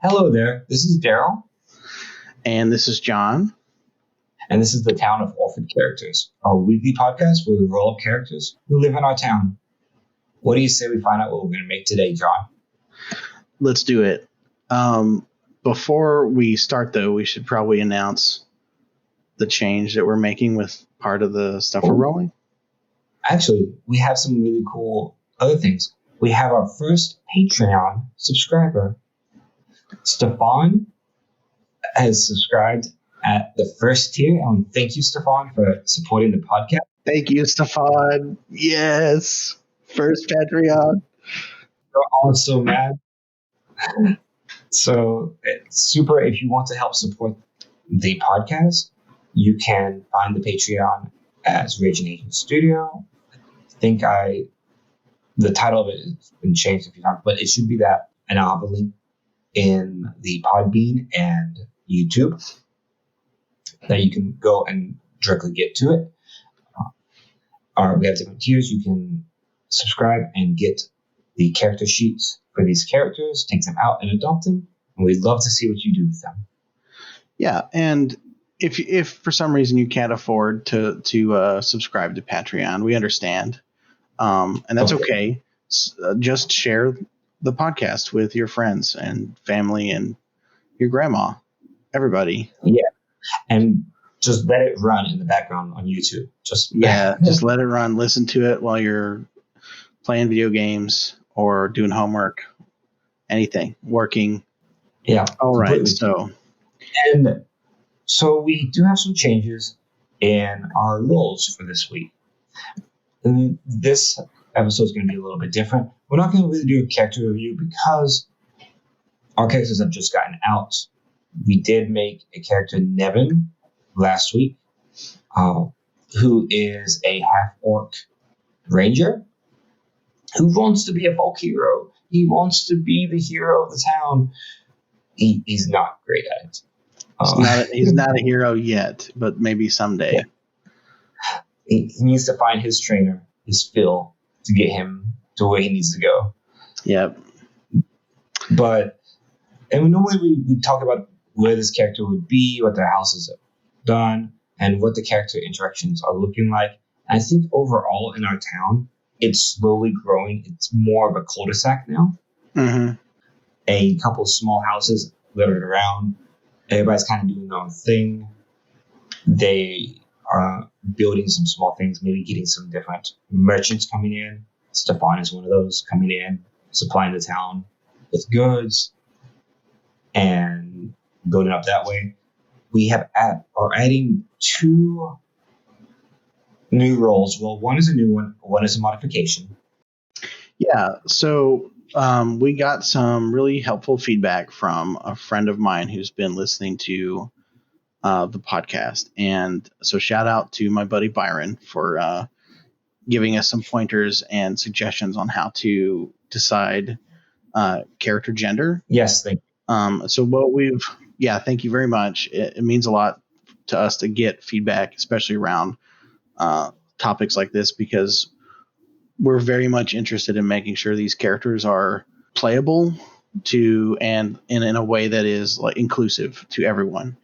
Hello there, this is Daryl, And this is John. and this is the Town of Orphaned Characters, our weekly podcast where we roll up characters who live in our town. What do you say we find out what we're going to make today, John? Let's do it. Before we start, though, we should probably announce the change that we're making with part of the stuff we're rolling. Actually, we have some really cool other things. We have our first Patreon subscriber. Stefan has subscribed at the first tier, and we thank you, Stefan, for supporting the podcast. Thank you, Stefan. Yes. First Patreon. We're all so mad. So it's super. If you want to help support the podcast, you can find the Patreon as Raging Agent Studio. I think the title of it has been changed a few times, but it should be that, and I'll have a link in the Podbean and YouTube that you can go and directly get to it. We have different tiers. You can subscribe and get the character sheets for these characters, take them out and adopt them, and we'd love to see what you do with them. Yeah, and if for some reason you can't afford to subscribe to Patreon, we understand, and that's okay. Just share the podcast with your friends and family and your grandma, everybody. Yeah, and just let it run in the background on YouTube. Just let it run. Listen to it while you're playing video games or doing homework, anything, working. Yeah. All right. So we do have some changes in our roles for this week. And this episode is going to be a little bit different. We're not going to really do a character review because our characters have just gotten out. We did make a character, Nevin, last week, who is a half-orc ranger who wants to be a folk hero. He wants to be the hero of the town. He's not great at it. He's not a hero yet, but maybe someday. Yeah. He needs to find his trainer, his Phil, to get him to where he needs to go. Yep. And normally we talk about where this character would be, what their houses have done, and what the character interactions are looking like. And I think overall in our town, it's slowly growing. It's more of a cul-de-sac now. Mm-hmm. A couple of small houses littered around. Everybody's kind of doing their own thing. They are building some small things, maybe getting some different merchants coming in. Stefan is one of those coming in, supplying the town with goods and building up that way. We are adding two new roles. Well, one is a new one is a modification. Yeah, so we got some really helpful feedback from a friend of mine who's been listening to the podcast. And so shout out to my buddy Byron for giving us some pointers and suggestions on how to decide character gender. Yes, thank you. Thank you very much. It means a lot to us to get feedback, especially around topics like this, because we're very much interested in making sure these characters are playable and in a way that is like inclusive to everyone.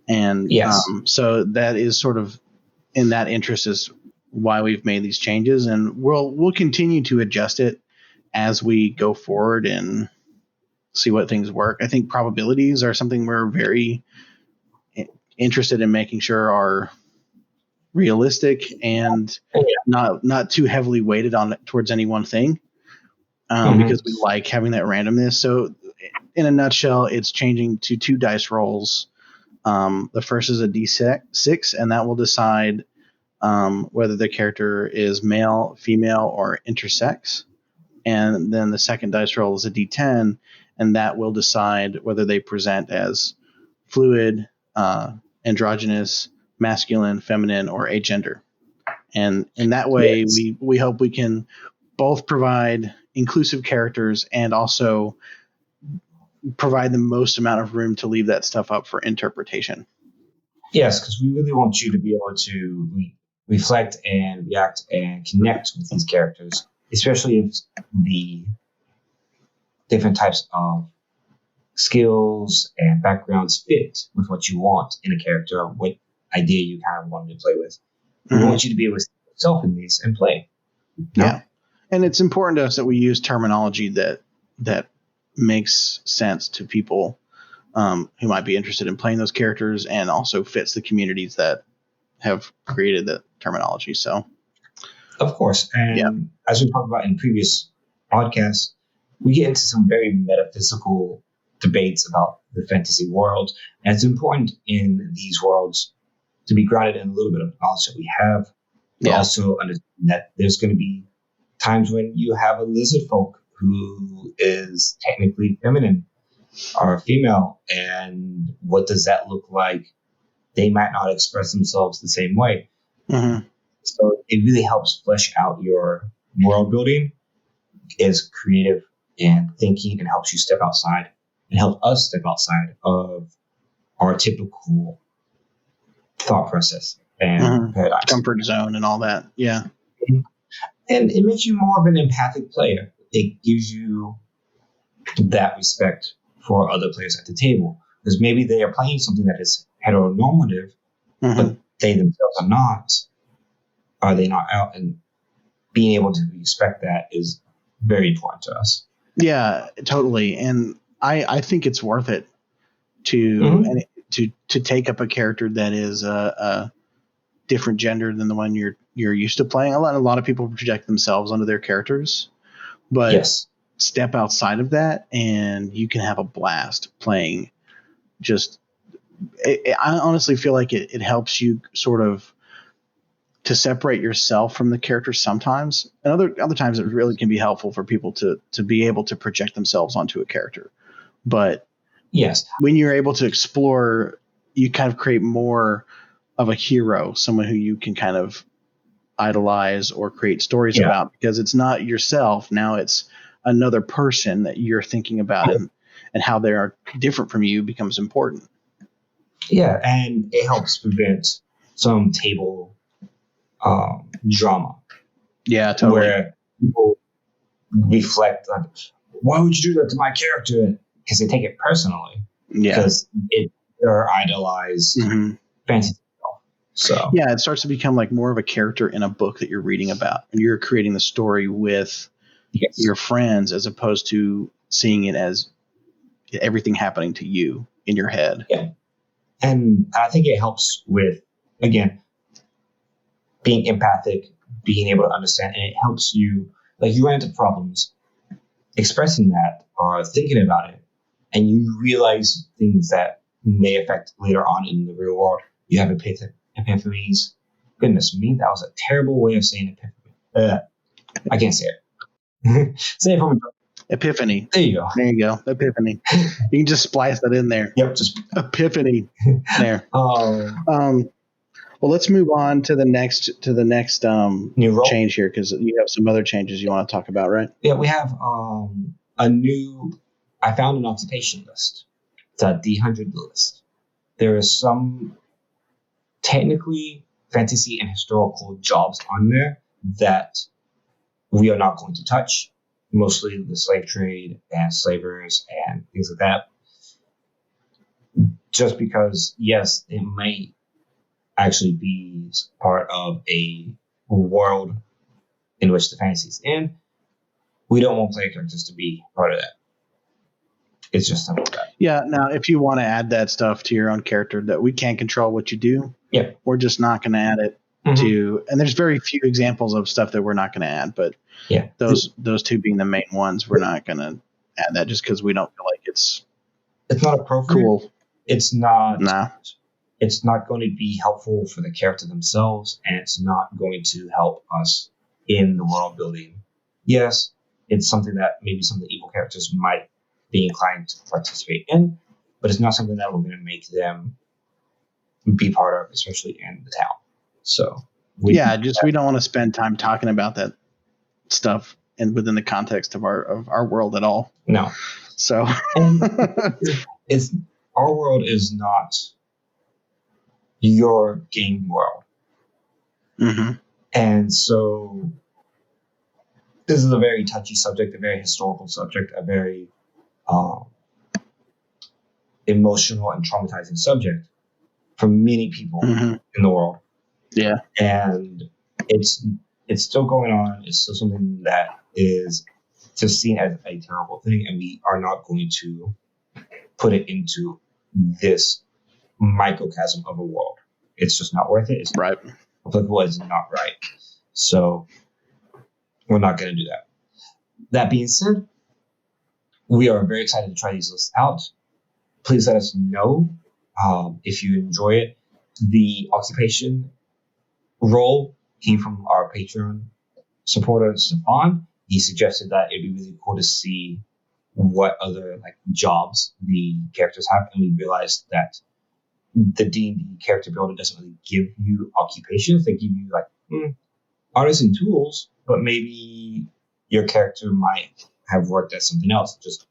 And yes. So that is sort of in that interest is why we've made these changes, and we'll continue to adjust it as we go forward and see what things work. I think probabilities are something we're very interested in making sure are realistic and not too heavily weighted on towards any one thing, because we like having that randomness. So in a nutshell, it's changing to 2 dice rolls. The first is a D6, and that will decide whether the character is male, female, or intersex. And then the second dice roll is a D10, and that will decide whether they present as fluid, androgynous, masculine, feminine, or agender. And in that way, we hope we can both provide inclusive characters and also provide the most amount of room to leave that stuff up for interpretation. Yes, because we really want you to be able to reflect and react and connect with these characters, especially if the different types of skills and backgrounds fit with what you want in a character, or what idea you kind of wanted to play with. We want you to be able to see yourself in these and play. Yeah. And it's important to us that we use terminology that makes sense to people who might be interested in playing those characters, and also fits the communities that have created the terminology. So, of course. And as we talked about in previous podcasts, we get into some very metaphysical debates about the fantasy world. And it's important in these worlds to be grounded in a little bit of knowledge that we have, but also understand that there's going to be times when you have a lizard folk who is technically feminine or female. And what does that look like? They might not express themselves the same way. So it really helps flesh out your world building, is creative and thinking, and helps you step outside and help us step outside of our typical thought process and paradigms. Comfort zone and all that. Yeah. And it makes you more of an empathic player. It gives you that respect for other players at the table, because maybe they are playing something that is heteronormative, but they themselves are not. Are they not out? And being able to respect that is very important to us. Yeah, totally. And I think it's worth it to take up a character that is a different gender than the one you're used to playing. A lot of people project themselves onto their characters, but step outside of that and you can have a blast playing. I honestly feel like it helps you sort of to separate yourself from the character sometimes, and other times it really can be helpful for people to be able to project themselves onto a character. But when you're able to explore, you kind of create more of a hero, someone who you can kind of idolize or create stories about, because it's not yourself. Now it's another person that you're thinking about, and how they are different from you becomes important. Yeah, and it helps prevent some table drama. Yeah, totally. Where people reflect on, why would you do that to my character? Because they take it personally. Yeah. Because they're idolized fantasy stuff. So yeah, it starts to become like more of a character in a book that you're reading about, and you're creating the story with your friends, as opposed to seeing it as everything happening to you in your head. Yeah. And I think it helps with, again, being empathic, being able to understand, and it helps you, like, you run into problems expressing that or thinking about it, and you realize things that may affect later on in the real world. You have epiphanies. Goodness me, that was a terrible way of saying epiphany. I can't say it. Say it for me. Epiphany. There you go. There you go. Epiphany. You can just splice that in there. Yep. Just epiphany. There. Well, let's move on to the next new role change here, because you have some other changes you want to talk about, right? Yeah, we have a new. I found an occupation list. It's a D100 list. There is some technically fantasy and historical jobs on there that we are not going to touch. Mostly the slave trade and slavers and things like that. Just because, yes, it may actually be part of a world in which the fantasy's in. We don't want player characters to be part of that. It's just simple as that. Yeah. Now, if you want to add that stuff to your own character that we can't control what you do, we're just not going to add it to. And there's very few examples of stuff that we're not going to add, but those two being the main ones, we're not going to add that just because we don't feel like it's not appropriate. Cool. It's not. Nah. It's not going to be helpful for the character themselves, and it's not going to help us in the world building. Yes, it's something that maybe some of the evil characters might be inclined to participate in, but it's not something that we're going to make them be part of, especially in the town. So we don't want to spend time talking about that stuff and within the context of our world at all. No. So it's our world is not your game world. And so this is a very touchy subject, a very historical subject, a very emotional and traumatizing subject for many people Mm-hmm. in the world. Yeah. And it's still going on. It's still something that is just seen as a terrible thing, and we are not going to put it into this microcosm of a world. It's just not worth it. It's Right. not applicable. It's not right. So we're not going to do that. That being said, we are very excited to try these lists out. Please let us know if you enjoy it. The occupation role came from our Patreon supporter, Stefan. He suggested that it'd be really cool to see what other like jobs the characters have, and we realized that the D&D character builder doesn't really give you occupations. They give you like artisan tools, but maybe your character might have worked at something else, just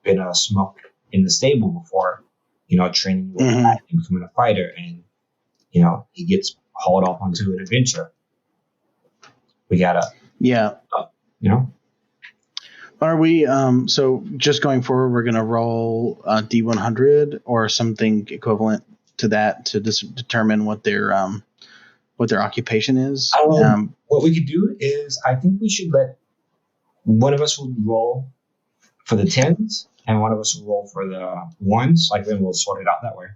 been a smoke in the stable before, training with and becoming a fighter, and he gets hauled off onto an adventure. We gotta, Are we so just going forward we're going to roll D100 or something equivalent to that to determine what their occupation is? What we could do is I think we should let one of us will roll for the 10s and one of us will roll for the 1s. Like then we'll sort it out that way.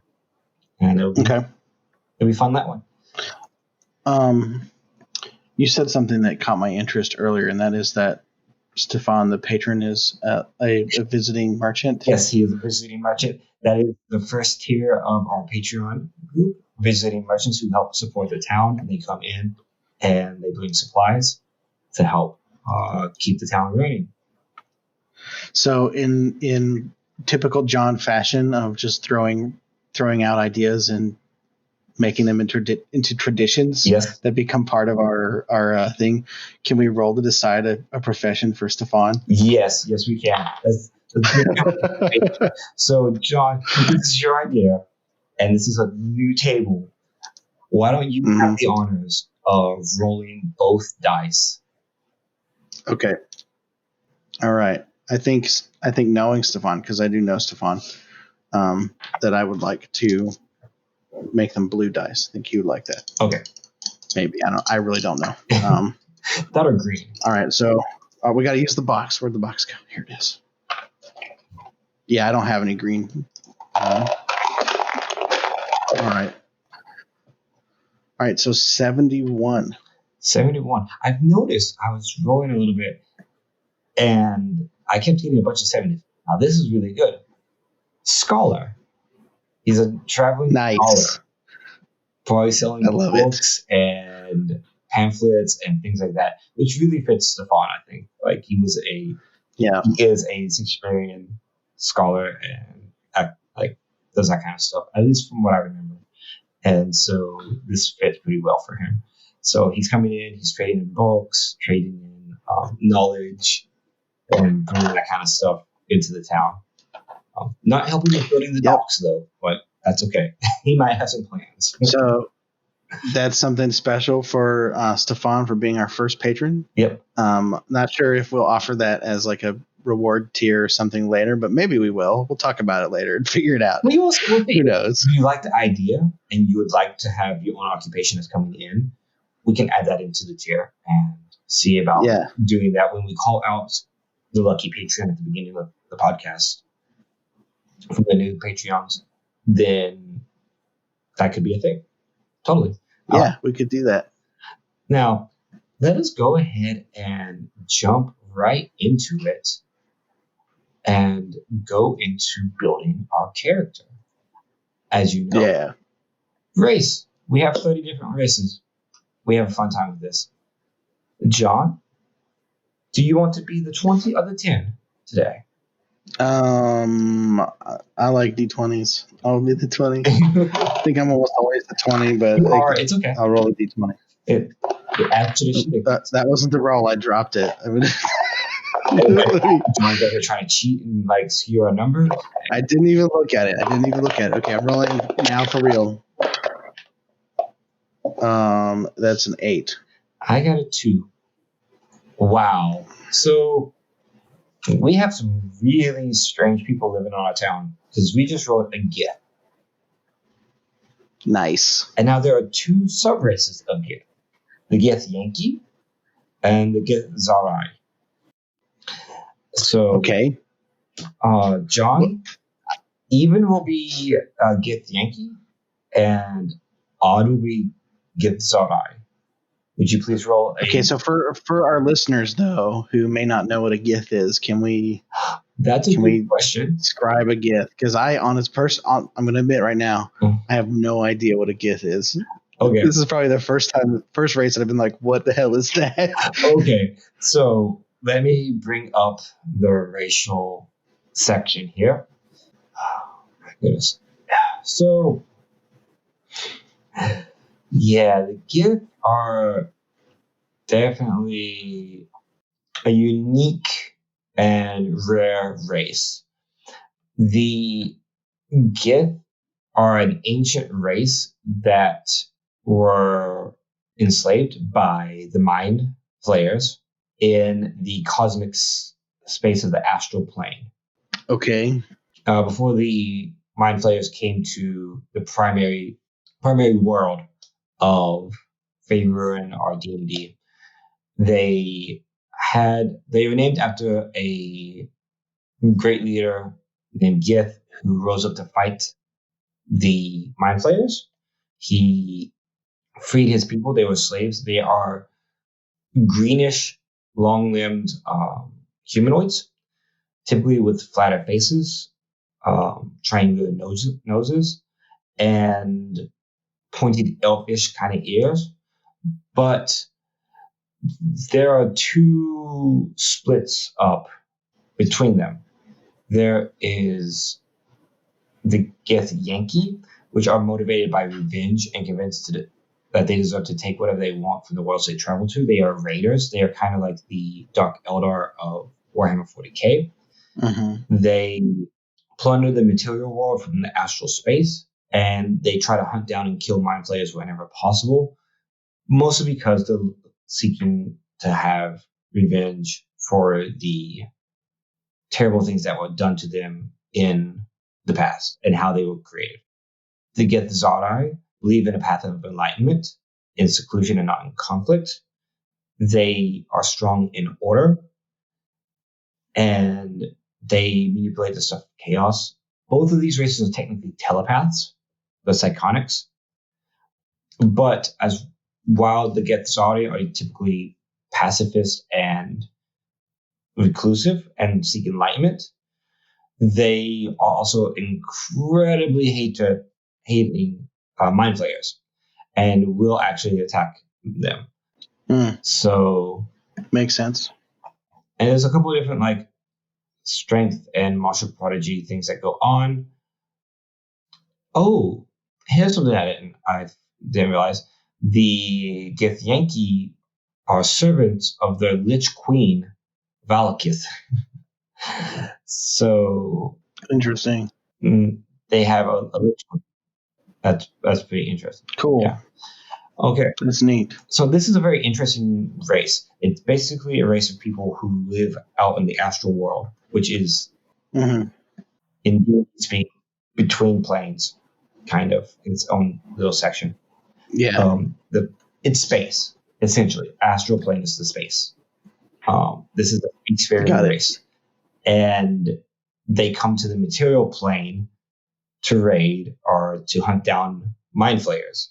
And it'll be fun that way. You said something that caught my interest earlier, and that is that Stefan, the patron, is a visiting merchant. Yes, he is a visiting merchant. That is the first tier of our Patreon group, visiting merchants who help support the town. They come in and they bring supplies to help keep the town running. So in typical John fashion of just throwing out ideas and making them into traditions that become part of our thing, can we roll to decide a profession for Stefan? Yes, we can. So, John, this is your idea, and this is a new table. Why don't you have the honors of rolling both dice? Okay. All right. I think knowing Stefan, because I do know Stefan, that I would like to make them blue dice. I think you would like that. Okay. Maybe. I really don't know. That or green. All right. So we got to use the box. Where'd the box go? Here it is. Yeah, I don't have any green. All right. All right. So 71. 71. I've noticed I was rolling a little bit and I kept getting a bunch of 70s. Now this is really good. Scholar. He's a traveling scholar. Probably selling books and pamphlets and things like that, which really fits Stefan, I think. Like he is a Shakespearean scholar and does that kind of stuff, at least from what I remember. And so this fits pretty well for him. So he's coming in, he's trading in books, trading in knowledge, and bringing that kind of stuff into the town. Not helping with building the docks, though, but that's okay. He might have some plans. So that's something special for Stefan for being our first patron. Yep. Not sure if we'll offer that as like a reward tier or something later, but maybe we will. We'll talk about it later and figure it out. Who knows? If you like the idea and you would like to have your own occupation that's coming in, we can add that into the tier and see about doing that when we call out the lucky Patreon at the beginning of the podcast from the new Patreons. Then that could be a thing. Totally. Yeah, we could do that. Now, let us go ahead and jump right into it and go into building our character. As you know, race. We have 30 different races. We have a fun time with this. John, do you want to be the 20 or the 10 today? I like D20s. I'll be the 20. I think I'm almost always the 20, but it's okay. I'll roll a D20. It adds tradition. That wasn't the roll. I dropped it. I mean, John's over trying to cheat and skew our number. I didn't even look at it. Okay, I'm rolling now for real. That's an 8. I got a 2. Wow. So We have some really strange people living on our town because we just wrote a Gith. Nice. And now there are two subraces of Gith. The Gith Yankee and the Jahzzar. So, Okay. John, even will be Gith Yankee, and Odd will be Jahzzar. Would you please roll a... Okay, so for our listeners, though, who may not know what a GIF is, can we That's a good question. describe a GIF? Because I'm going to admit right now, I have no idea what a GIF is. Okay. This is probably the first race that I've been like, what the hell is that? Okay, so let me bring up the racial section here. Oh, my goodness. So, yeah, the Gith are definitely a unique and rare race. The Gith are an ancient race that were enslaved by the Mind Flayers in the cosmic space of the astral plane. Okay. Before the Mind Flayers came to the primary world of Faerun or D&D, they were named after a great leader named Gith who rose up to fight the Mind Flayers. He freed his people. They were slaves. They are greenish, long-limbed humanoids, typically with flatter faces, triangular noses, and pointed elfish kind of ears. But there are two splits up between them. There is the Gith Yankee, which are motivated by revenge and convinced that they deserve to take whatever they want from the worlds they travel to. They are raiders. They are kind of like the Dark Eldar of Warhammer 40k. Mm-hmm. They plunder the material world from the astral space, and they try to hunt down and kill Mind Flayers whenever possible, mostly because they're seeking to have revenge for the terrible things that were done to them in the past and how they were created. The Jahzzar believe in a path of enlightenment, in seclusion and not in conflict. They are strong in order, and they manipulate the stuff of chaos. Both of these races are technically telepaths, the Psychonics. But while the Jahzzar are typically pacifist and reclusive and seek enlightenment, they are also incredibly hating Mind Flayers and will actually attack them. So makes sense. And there's a couple of different like strength and martial prodigy things that go on. Oh, here's something I didn't realize. The Gith Yankee are servants of the Lich Queen, Valakith. So interesting. They have a Lich Queen. That's pretty interesting. Cool. Yeah. Okay. That's neat. So this is a very interesting race. It's basically a race of people who live out in the astral world, which is in speak between planes, kind of in its own little section. Yeah. It's space, essentially. Astral plane is the space. This is the experience race. And they come to the material plane to raid or to hunt down Mind Flayers.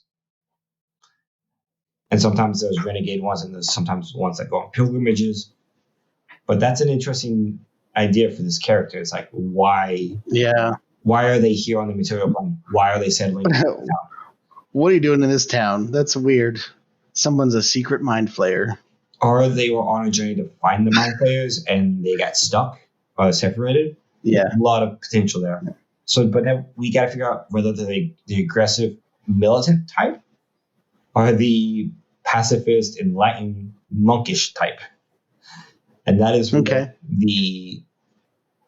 And sometimes there's renegade ones, and there's sometimes ones that go on pilgrimages. But that's an interesting idea for this character. It's like, why? Yeah. Why are they here on the material plane? Why are they settling in this town? What are you doing in this town? That's weird. Someone's a secret Mind Flayer. Or they were on a journey to find the Mind Flayers and they got stuck or separated. Yeah. A lot of potential there. So, but then we got to figure out whether they're the aggressive militant type or the pacifist, enlightened, monkish type. And that is where the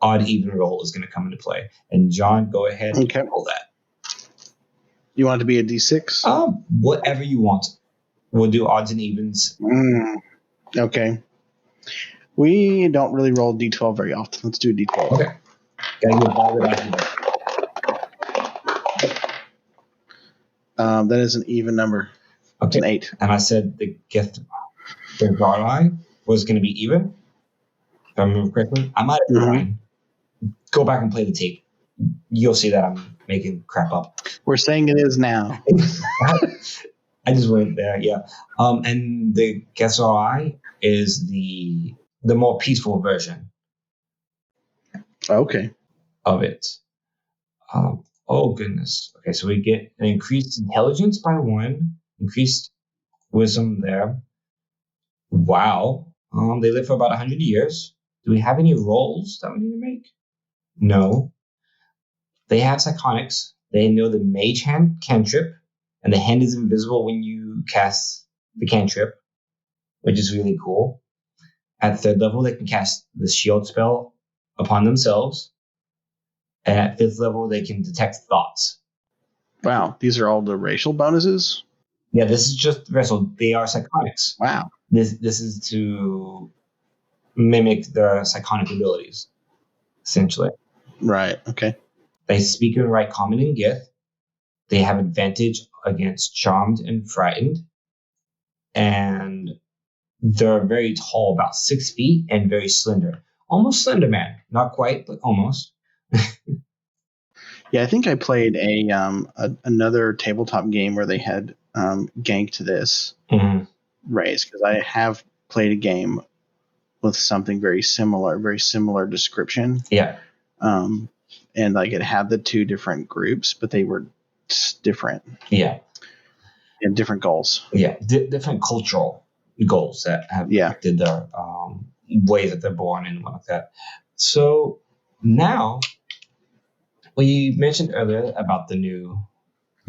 odd even roll is going to come into play. And John, go ahead and roll that. You want it to be a D6? Whatever you want. We'll do odds and evens. Okay. We don't really roll D12 very often. Let's do D12. Okay. Gotta give all the dice. That is an even number. It's Okay. an 8. And I said the Jahzzar was going to be even. If I remember correctly. I might have been lying. Go back and play the tape. You'll see that I'm making crap up. We're saying it is now. I just went there, yeah. And the Jahzzar is the more peaceful version Okay. of it. Oh goodness. Okay, so we get an increased intelligence by 1, increased wisdom there. Wow. They live for about 100 years. Do we have any rolls that we need to make? No. They have psionics. They know the mage hand cantrip, and the hand is invisible when you cast the cantrip, which is really cool. At 3rd level, they can cast the shield spell upon themselves. And at 5th level, they can detect thoughts. Wow. These are all the racial bonuses? Yeah, this is just wrestle. They are psionics. Wow. This is to mimic their psionic abilities, essentially. Right. Okay. They speak and write Common and Gith. They have advantage against Charmed and Frightened. And they're very tall, about 6 feet, and very slender. Almost Slender Man. Not quite, but almost. Yeah, I think I played another tabletop game where they had ganked this race, because I have played a game with something very similar description. Yeah. And like it had the 2 different groups, but they were different. Yeah. And different goals. Yeah. Different cultural goals that have affected their way that they're born and what like that. So now, we mentioned earlier about the new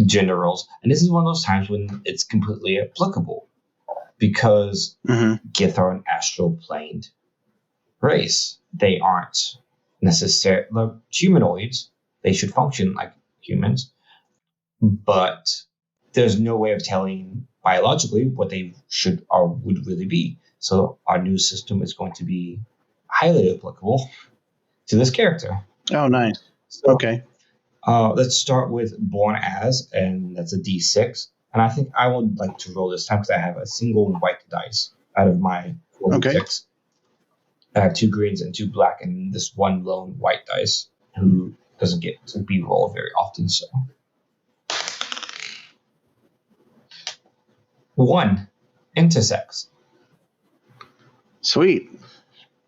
gender roles, and this is one of those times when it's completely applicable because Gith are an astral planed race. They aren't necessarily humanoids. They should function like humans, but there's no way of telling biologically what they should or would really be. So our new system is going to be highly applicable to this character. Oh, nice. So, okay. Let's start with Born As, and that's a D6. And I think I would like to roll this time because I have a single white dice out of my 6. I have 2 greens and 2 black, and this one lone white dice who doesn't get to be rolled very often. So 1 intersex. Sweet.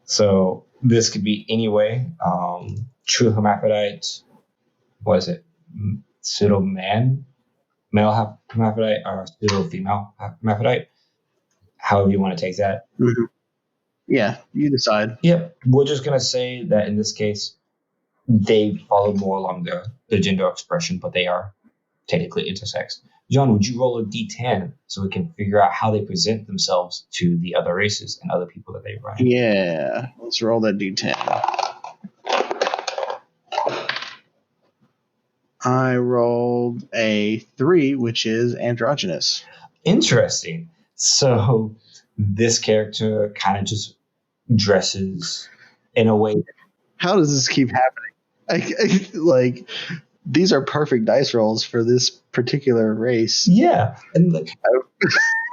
So this could be any way. True hermaphrodite. What is it? Pseudo male hermaphrodite, or pseudo female hermaphrodite. However you want to take that. Mm-hmm. Yeah, you decide. Yep. We're just going to say that in this case, they follow more along the gender expression, but they are technically intersex. John, would you roll a D10 so we can figure out how they present themselves to the other races and other people that they run? Yeah, let's roll that D10. I rolled a 3, which is androgynous. Interesting. So this character kind of just dresses in a way. How does this keep happening? Like, these are perfect dice rolls for this particular race. Yeah. And like,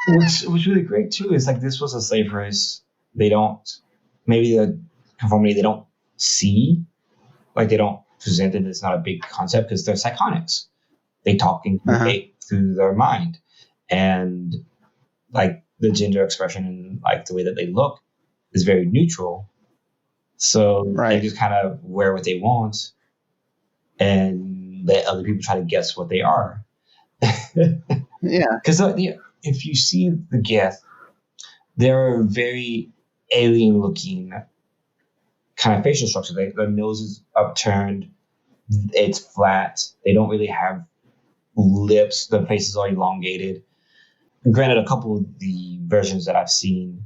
what's really great too is like this was a slave race. They don't, maybe the conformity they don't see, like they don't present it. It's not a big concept because they're psionics. They talk and communicate through their mind, and like the gender expression and like the way that they look is very neutral. So they just kind of wear what they want and let other people try to guess what they are. Yeah. Because if you see the Gith, they're very alien looking kind of facial structure. Their nose is upturned. It's flat. They don't really have lips. Their faces are elongated. And granted, a couple of the versions that I've seen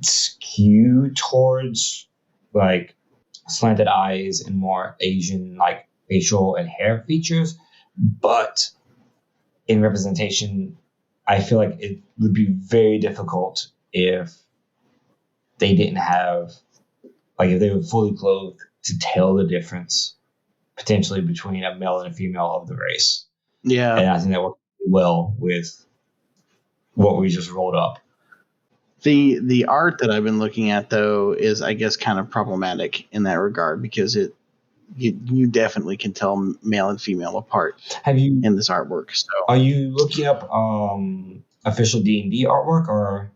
skew towards like slanted eyes and more Asian like facial and hair features, but in representation, I feel like it would be very difficult if they didn't have, like, if they were fully clothed, to tell the difference potentially between a male and a female of the race. Yeah. And I think that worked well with what we just rolled up. The art that I've been looking at, though, is, I guess, kind of problematic in that regard, because you definitely can tell male and female apart in this artwork. So, are you looking up official D&D artwork or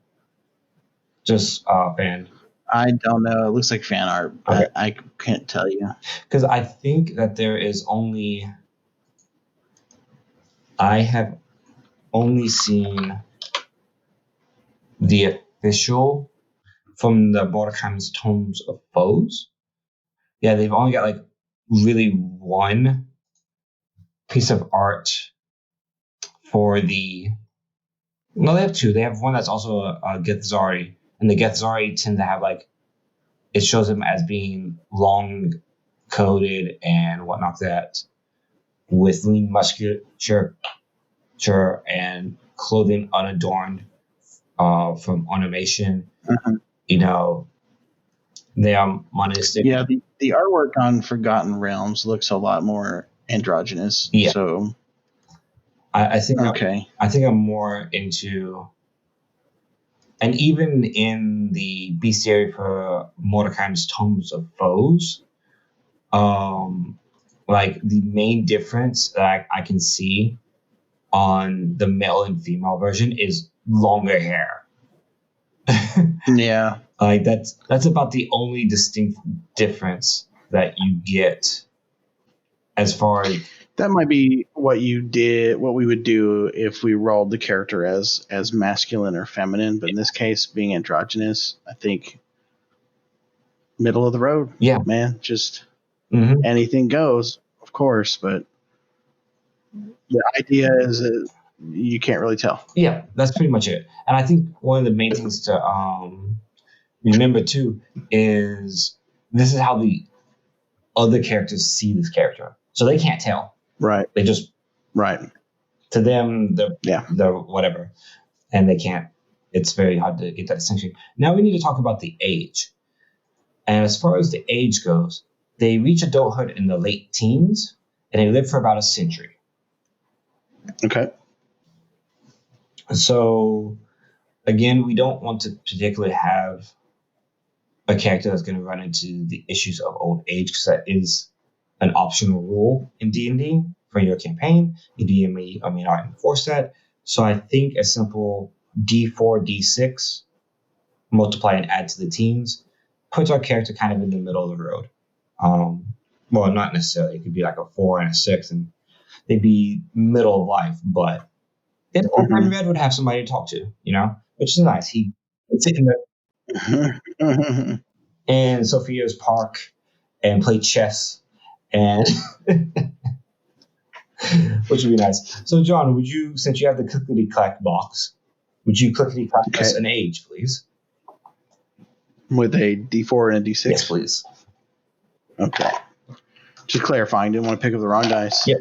just fan? I don't know. It looks like fan art, but I can't tell you. Because I think that there is only... I have only seen the official from the Mordecai's Tomes of Foes. Yeah, they've only got, like, really one piece of art for the... No, they have two. They have one that's also a Jahzzar, and the Jahzzar tend to have, like, it shows them as being long coated and whatnot, that with lean musculature and clothing unadorned from ornamentation. Uh-huh. You know, they are monistic. Yeah, the artwork on Forgotten Realms looks a lot more androgynous. Yeah. So I think okay. I think I'm more into, and even in the bestiary for Mordecai's Tomes of Foes, like, the main difference that I can see on the male and female version is longer hair. Yeah. Like, that's about the only distinct difference that you get as far as... That might be what we would do if we rolled the character as masculine or feminine, but in this case, being androgynous, I think middle of the road. Yeah, man, just anything goes, of course, but the idea is that you can't really tell. Yeah, that's pretty much it. And I think one of the main things to remember too is this is how the other characters see this character, so they can't tell. Right. They just... Right. To them, the whatever, and they can't. It's very hard to get that distinction. Now we need to talk about the age. And as far as the age goes, they reach adulthood in the late teens, and they live for about a century. Okay. So, again, we don't want to particularly have a character that's going to run into the issues of old age, because that is an optional rule in D&D for your campaign. You DM may not enforce that. So I think a simple D4, D6, multiply and add to the teens, puts our character kind of in the middle of the road. Well, not necessarily. It could be like a 4 and a 6, and they'd be middle of life. But then Orphan Red would have somebody to talk to, which is nice. He would sit in there in Sophia's park and play chess, and which would be nice. So, John, since you have the clickety-clack box, would you clickety-clack us an age, please? With a D4 and a D6? Yes, please. Okay. Just clarifying, didn't want to pick up the wrong dice. Yep.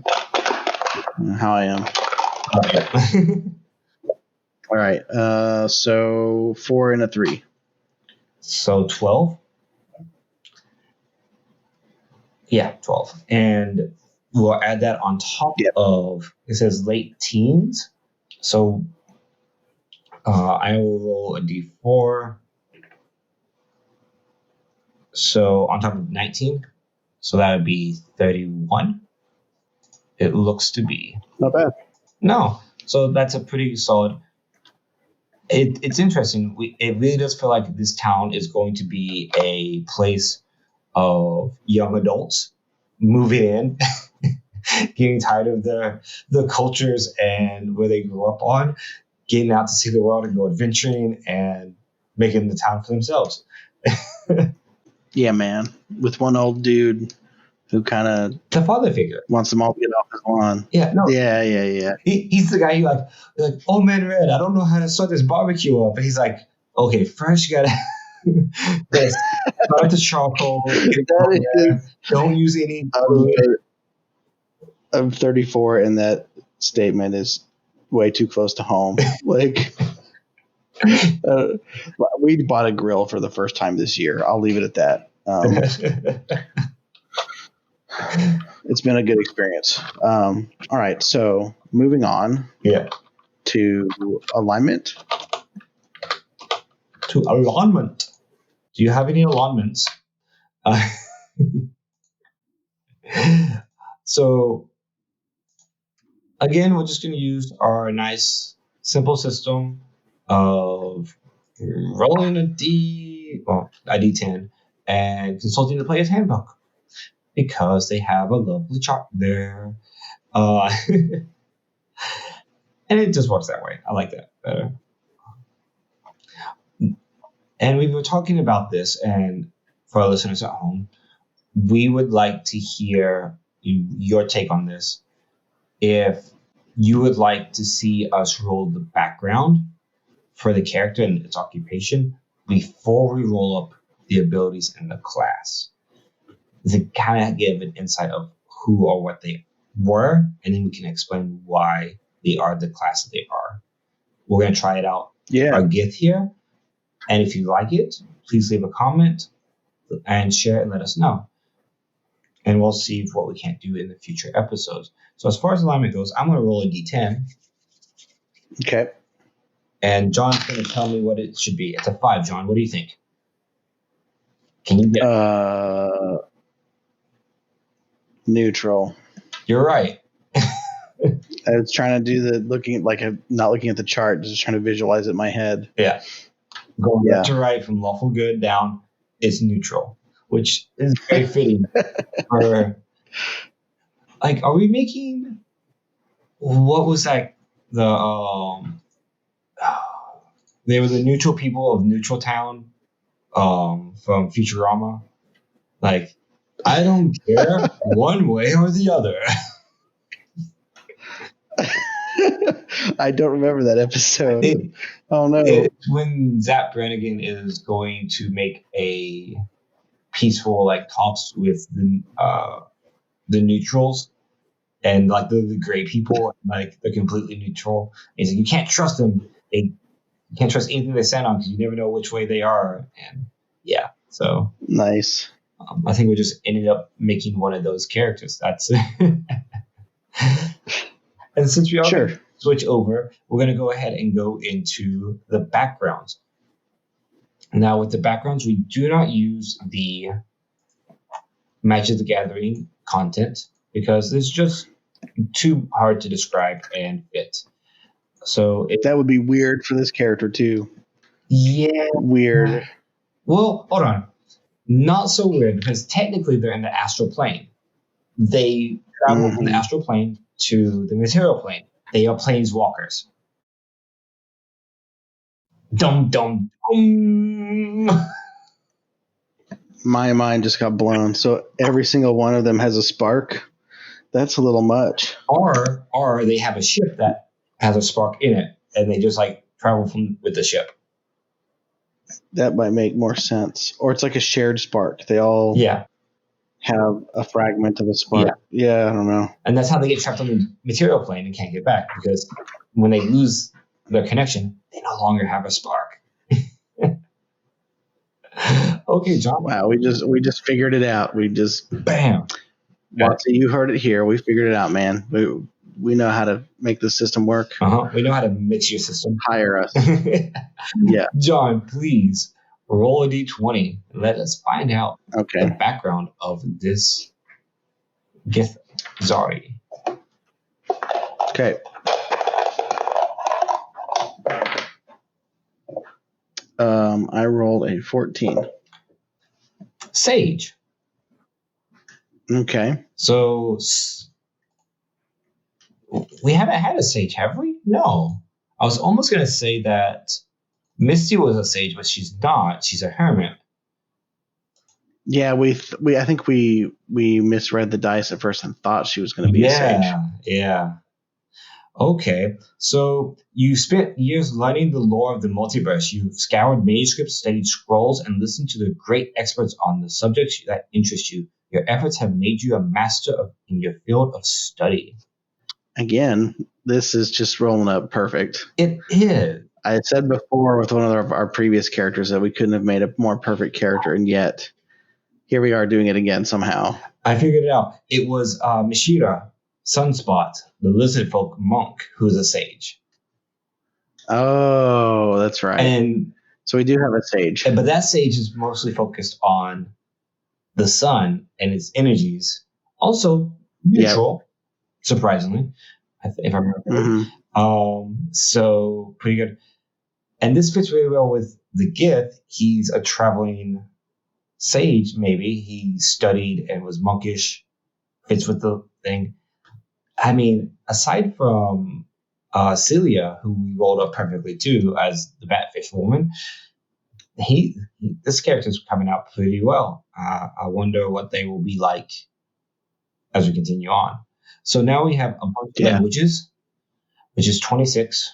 How I am. Okay. All right. So 4 and a 3. So 12? Yeah, 12. And we'll add that on top of, it says late teens. So I will roll a D4. So on top of 19. So that would be 31. It looks to be. Not bad. No. So that's a pretty solid. It's interesting. It really does feel like this town is going to be a place of young adults moving in, getting tired of the cultures and where they grew up on, getting out to see the world and go adventuring and making the town for themselves. Yeah, man. With one old dude who kind of the father figure wants them all to get off his lawn. Yeah, no. Yeah. He's the guy you're like, oh man, Red, I don't know how to start this barbecue up. But he's like, okay, first you gotta start the charcoal. Don't use any. I'm 34, and that statement is way too close to home. Like, We bought a grill for the first time this year. I'll leave it at that. It's been a good experience. All right, so moving on. Yeah. To alignment. To alignment. Do you have any alignments? So again, we're just going to use our nice simple system of rolling a D10 and consulting the player's handbook because they have a lovely chart there. And it just works that way. I like that better. And we were talking about this, and for our listeners at home, we would like to hear your take on this. If you would like to see us roll the background for the character and its occupation before we roll up the abilities in the class, to kind of give an insight of who or what they were, and then we can explain why they are the class that they are. We're going to try it out. Our GIF here. And if you like it, please leave a comment and share it and let us know. And we'll see what we can't do in the future episodes. So as far as alignment goes, I'm going to roll a D10. Okay. And John's going to tell me what it should be. It's a 5, John. What do you think? Can you get neutral? You're right. I was trying to do not looking at the chart, just trying to visualize it in my head. Yeah. Going left to right from lawful good down is neutral, which is very fitting for, like, are we making, what was that? They were the neutral people of Neutral Town from Futurama. Like, I don't care one way or the other. I don't remember that episode. Oh no! It's when Zap Brannigan is going to make a peaceful talks with the neutrals and the gray people, like they're completely neutral. And he's like, you can't trust them. You can't trust anything they send on because you never know which way they are. And yeah, so nice. I think we just ended up making one of those characters. That's And since we are switch over, we're going to go ahead and go into the backgrounds. Now, with the backgrounds, we do not use the Magic the Gathering content because it's just too hard to describe and fit. So that would be weird for this character too. Yeah. Weird. Well, hold on. Not so weird because technically they're in the astral plane. They travel from the astral plane to the material plane. They are planeswalkers. Dum dum dum. My mind just got blown. So every single one of them has a spark. That's a little much. Or they have a ship that has a spark in it, and they just travel with the ship. That might make more sense. Or it's like a shared spark. They all have a fragment of a spark. Yeah, I don't know. And that's how they get trapped on the material plane and can't get back, because when they lose their connection, they no longer have a spark. Okay, John. Wow, we just figured it out. We just bam. Watson, you heard it here. We figured it out, man. We know how to make the system work. We know how to mix your system. Hire us. Yeah. John, please roll a d20 and let us find out the background of this Jahzzar. Okay. I rolled a 14. Sage. Okay. So we haven't had a sage, have we? No. I was almost going to say that Misty was a sage, but she's not. She's a hermit. Yeah, I think we misread the dice at first and thought she was going to be a sage. Yeah. Okay, so you spent years learning the lore of the multiverse. You've scoured manuscripts, studied scrolls, and listened to the great experts on the subjects that interest you. Your efforts have made you a master in your field of study. Again, this is just rolling up perfect. It is. I said before with one of our previous characters that we couldn't have made a more perfect character, and yet here we are doing it again somehow. I figured it out. It was Mishira Sunspot, the lizard folk monk, who's a sage. Oh, that's right. And so we do have a sage. But that sage is mostly focused on the sun and its energies. Also neutral, surprisingly, if I remember. Mm-hmm. So pretty good. And this fits really well with the gift. He's a traveling sage, maybe. He studied and was monkish. Fits with the thing. I mean, aside from Celia, who we rolled up perfectly too as the Batfish woman, this character's coming out pretty well. I wonder what they will be like as we continue on. So now we have a bunch of languages, which is 26,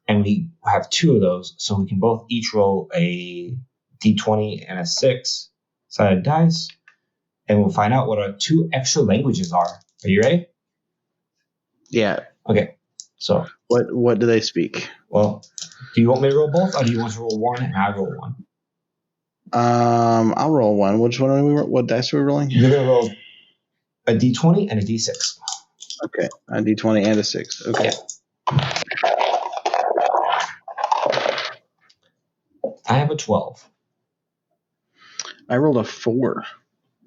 and we have 2 of those, so we can both each roll a d20 and a 6-sided dice, and we'll find out what our 2 extra languages are. Are you ready? Yeah. Okay. So what do they speak? Well, do you want me to roll both, or do you want to roll one and I roll one? I'll roll one. Which one are we? What dice are we rolling? You're gonna roll a d20 and a d6. Okay, a d20 and a 6. Okay. Yeah. I have a 12. I rolled a 4.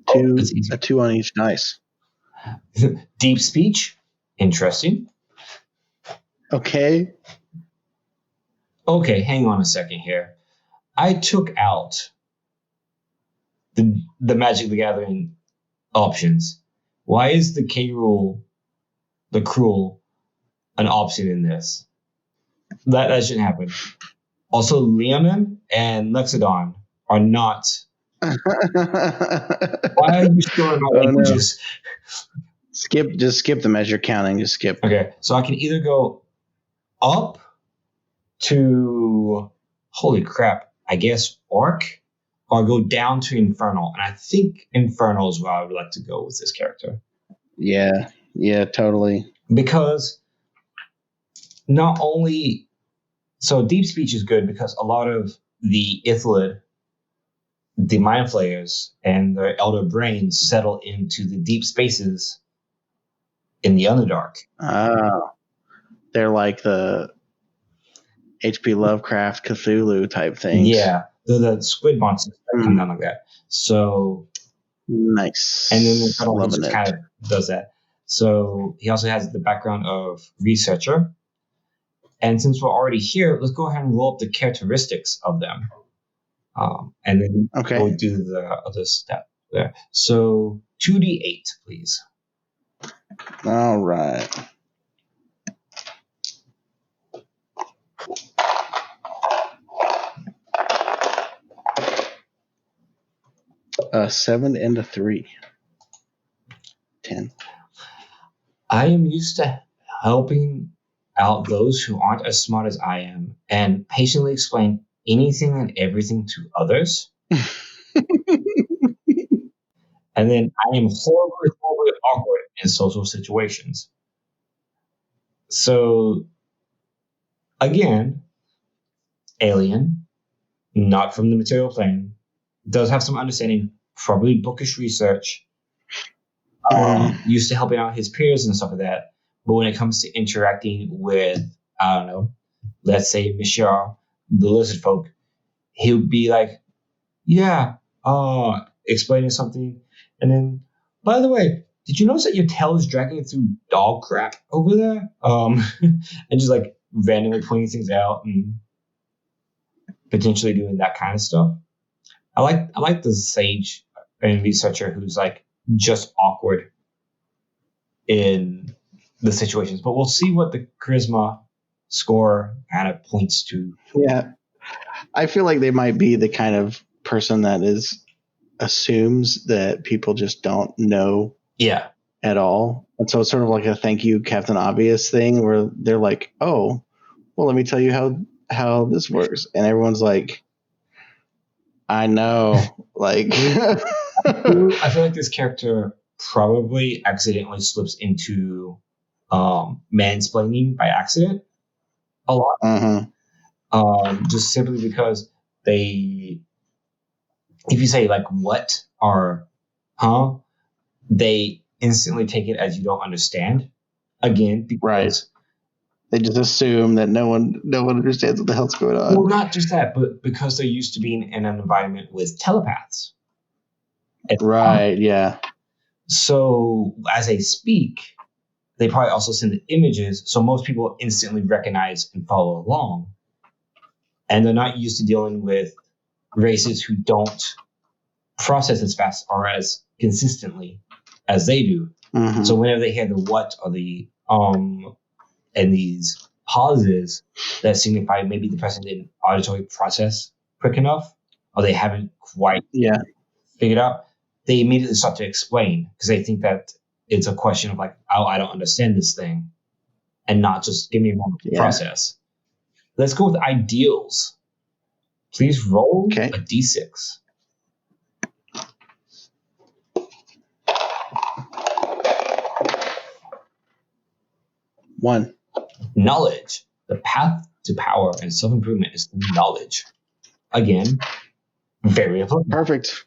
A 2 on each dice. Deep speech. Interesting. Okay. Okay, hang on a second here. I took out the Magic the Gathering options. Why is the K rule, the cruel, an option in this? That shouldn't happen. Also, Leonin and Lexodon are not. Why are you storing my languages? No. Just skip the measure counting. Just skip. Okay, so I can either go up to, holy crap, I guess Orc, or go down to Infernal. And I think Infernal is where I would like to go with this character. Yeah, totally. Because not only, so Deep Speech is good because a lot of the Ithlid, the Mind Flayers, and their Elder Brains settle into the deep spaces in the Underdark. They're like the H.P. Lovecraft Cthulhu type things. Yeah, the squid monsters come down like that. So nice. And then he just kind of does that. So he also has the background of researcher. And since we're already here, let's go ahead and roll up the characteristics of them. And then we'll do the other step there. So 2d8, please. All right. A 7 and a 3. 10. I am used to helping out those who aren't as smart as I am and patiently explain anything and everything to others. And then I am horribly awkward in social situations. So, again, alien, not from the material plane, does have some understanding, probably bookish research, used to helping out his peers and stuff like that. But when it comes to interacting with, I don't know, let's say Michelle, the lizard folk, he'll be like, explaining something. And then, by the way, did you notice that your tail is dragging through dog crap over there? And just like randomly pointing things out and potentially doing that kind of stuff. I like the sage and researcher who's like just awkward in the situations, but we'll see what the charisma score kind of points to. Yeah, I feel like they might be the kind of person that assumes that people just don't know. Yeah. At all, and so it's sort of like a thank you, Captain Obvious thing, where they're like, "Oh, well, let me tell you how this works," and everyone's like, "I know." Like, I feel like this character probably accidentally slips into mansplaining by accident a lot. Just simply because if you say like what or huh, they instantly take it as you don't understand. Again, because Right. They just assume that no one understands what the hell's going on. well, not just that, but because they're used to being in an environment with telepaths. Right. Yeah. So as they speak, they probably also send images, so most people instantly recognize and follow along. And they're not used to dealing with races who don't process as fast or as consistently as they do. Mm-hmm. So whenever they hear the what or the and these pauses that signify maybe the person didn't auditory process quick enough, or they haven't quite figured out, they immediately start to explain because they think that it's a question of like, oh, I don't understand this thing, and not just give me a moment to process. Let's go with ideals. Please roll a d6. One. Knowledge. The path to power and self-improvement is knowledge. Again, very important. Perfect.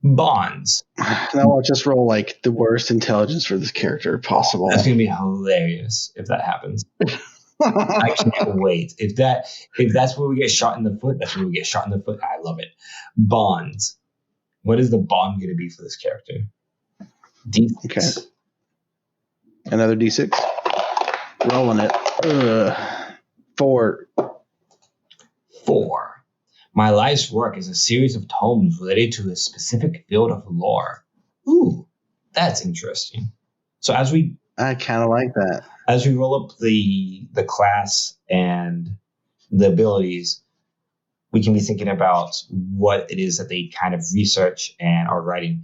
Bonds. Now I'll just roll like the worst intelligence for this character possible. That's going to be hilarious if that happens. I can't wait. If that's where we get shot in the foot, that's where we get shot in the foot. I love it. Bonds. What is the bond going to be for this character? D6. Okay. Another D6. Rolling it. 4. My life's work is a series of tomes related to a specific field of lore. Ooh, that's interesting. So I kind of like that. As we roll up the class and the abilities, we can be thinking about what it is that they kind of research and are writing.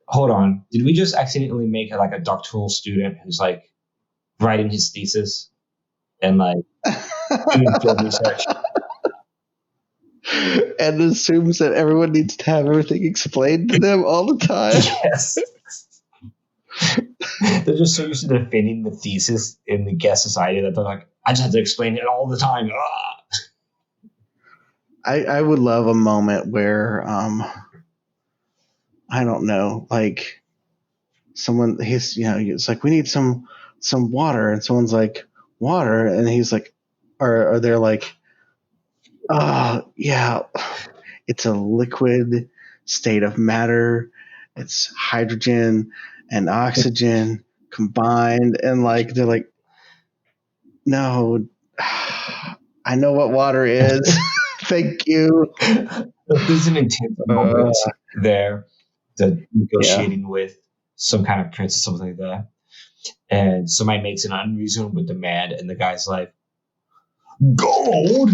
Hold on. Did we just accidentally make like a doctoral student who's like writing his thesis and like doing field research? And assumes that everyone needs to have everything explained to them all the time. Yes. They're just so used to defending the thesis in the guest society that they're like, I just have to explain it all the time. I would love a moment where I don't know, like someone it's like we need some water, and someone's like water, and he's like, or they're like, yeah, it's a liquid state of matter. It's hydrogen and oxygen combined, and like they're like, no, I know what water is. Thank you. There's an intense moment there, negotiating with some kind of prince or something like that, and somebody makes an unreasonable demand, and the guy's like, gold?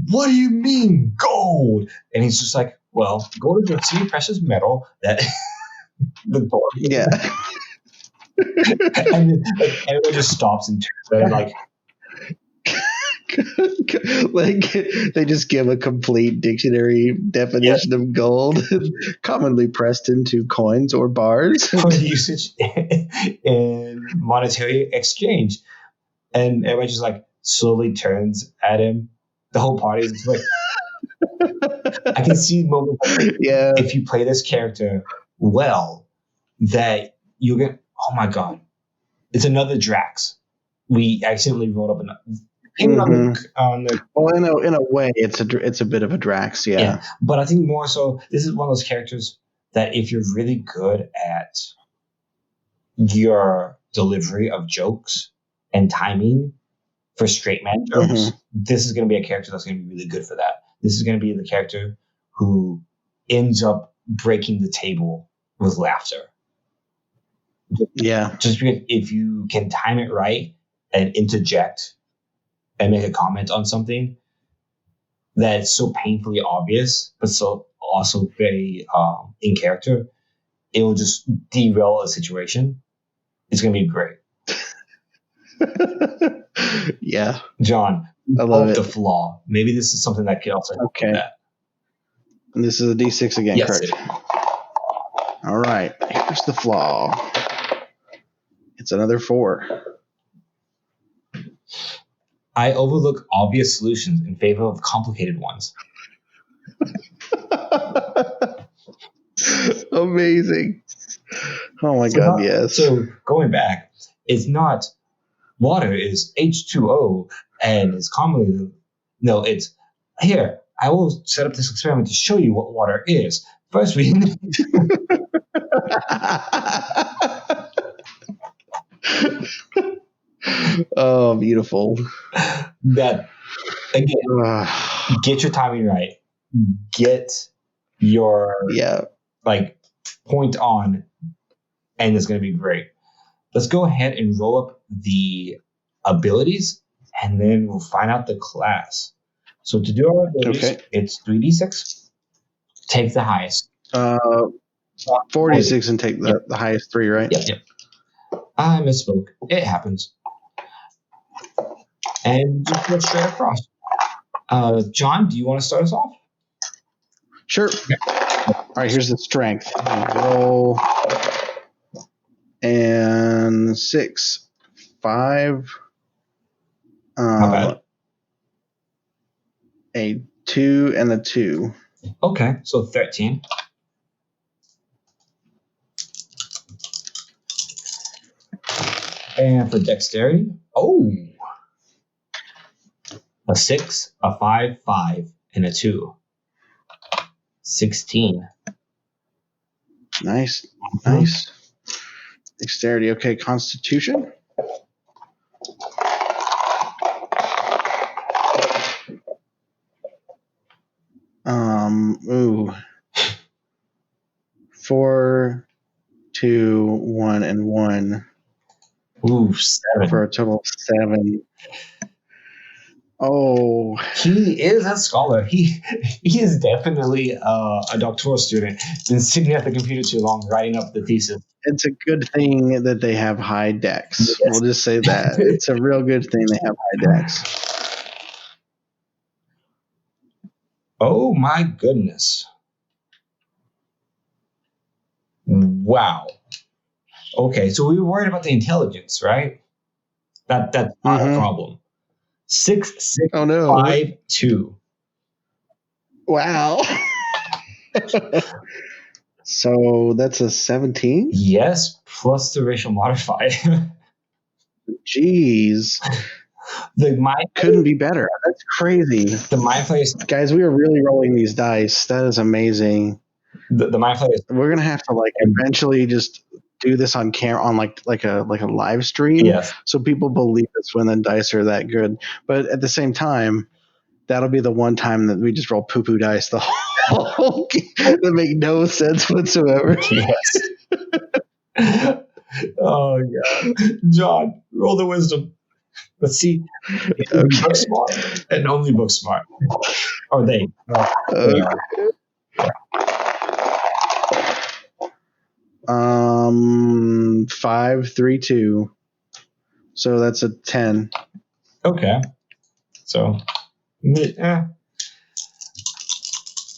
What do you mean gold? And he's just like, well, gold is a semi-precious metal that yeah. And then, like, everyone just stops and turns like like they just give a complete dictionary definition of gold, commonly pressed into coins or bars for usage in monetary exchange. And everybody just like slowly turns at him. The whole party is like, I can see moments if you play this character well, that you'll get, oh my God, it's another Drax. We accidentally rolled up well, in a way, it's a bit of a Drax, yeah. But I think more so, this is one of those characters that if you're really good at your delivery of jokes and timing for straight man jokes, this is going to be a character that's going to be really good for that. This is going to be the character who ends up breaking the table with laughter. Yeah. Just because if you can time it right and interject and make a comment on something that's so painfully obvious, but so also very in character, it will just derail a situation. It's going to be great. Yeah. John, I love it. The flaw. Maybe this is something that could also help with that. And this is a D6 again, yes, correct? All right. Here's the flaw. It's another 4. I overlook obvious solutions in favor of complicated ones. Amazing. Oh my God, yes. So going back, it's not water is H2O and is commonly, no, it's here. I will set up this experiment to show you what water is. First, we Oh, beautiful. that again. Get your timing right. Get your point on, and it's going to be great. Let's go ahead and roll up the abilities, and then we'll find out the class. So to do our abilities, it's 3d6. Take the highest. 46 and take the highest 3, right? Yep. I misspoke. It happens. And just go straight across. John, do you want to start us off? Sure. All right, here's the strength. Roll. And 6, 5. Not bad. A 2 and a 2. Okay, so 13. And for dexterity, a 6, a 5, 5, and a 2. 16. Nice. Dexterity. Okay, Constitution. Ooh. 4, 2, 1, and 1. Ooh, 7. For a total of 7. Oh. He is a scholar. He is definitely a doctoral student. Been sitting at the computer too long writing up the thesis. It's a good thing that they have high dex. Yes. We'll just say that. It's a real good thing they have high dex. Oh my goodness. Wow. Okay, so we were worried about the intelligence, right? That's not a problem. 6, 6, 5, 2. Wow. So that's a 17? Yes, plus the racial modifier. Jeez. Couldn't be better. That's crazy. The mind players, guys, we are really rolling these dice. That is amazing. The mind players. We're gonna have to eventually just do this on camera on like a live stream, so people believe us when the dice are that good. But at the same time, that'll be the one time that we just roll poo-poo dice the whole game that make no sense whatsoever. Yes. Oh God, John, roll the wisdom. Let's see. Book smart and only book smart. Are they? They are. 5, 3, 2. So that's a 10. Okay. So, and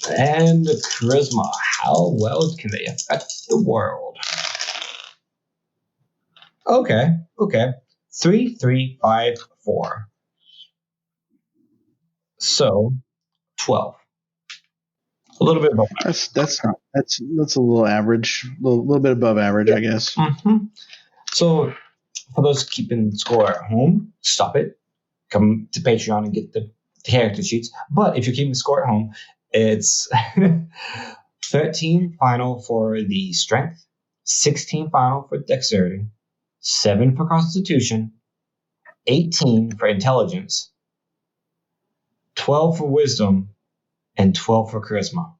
charisma. How well can they affect the world? Okay. 3, 3, 5, 4. So, 12. A little bit above average. That's a little average, a little bit above average, I guess. Mm-hmm. So, for those keeping score at home, stop it. Come to Patreon and get the character sheets. But if you're keeping score at home, it's 13 final for the strength, 16 final for dexterity, 7 for constitution, 18 for intelligence, 12 for wisdom, and 12 for charisma.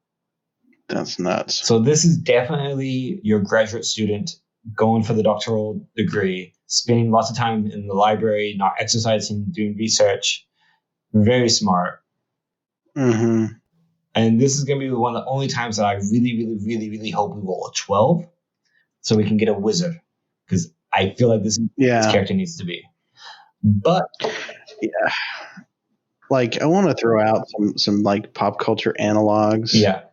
That's nuts. So this is definitely your graduate student going for the doctoral degree, spending lots of time in the library, not exercising, doing research. Very smart. Mm-hmm. And this is going to be one of the only times that I really, really, really, really hope we roll a 12 so we can get a wizard. Because I feel like this character needs to be. But yeah. I want to throw out some pop culture analogs. Yeah.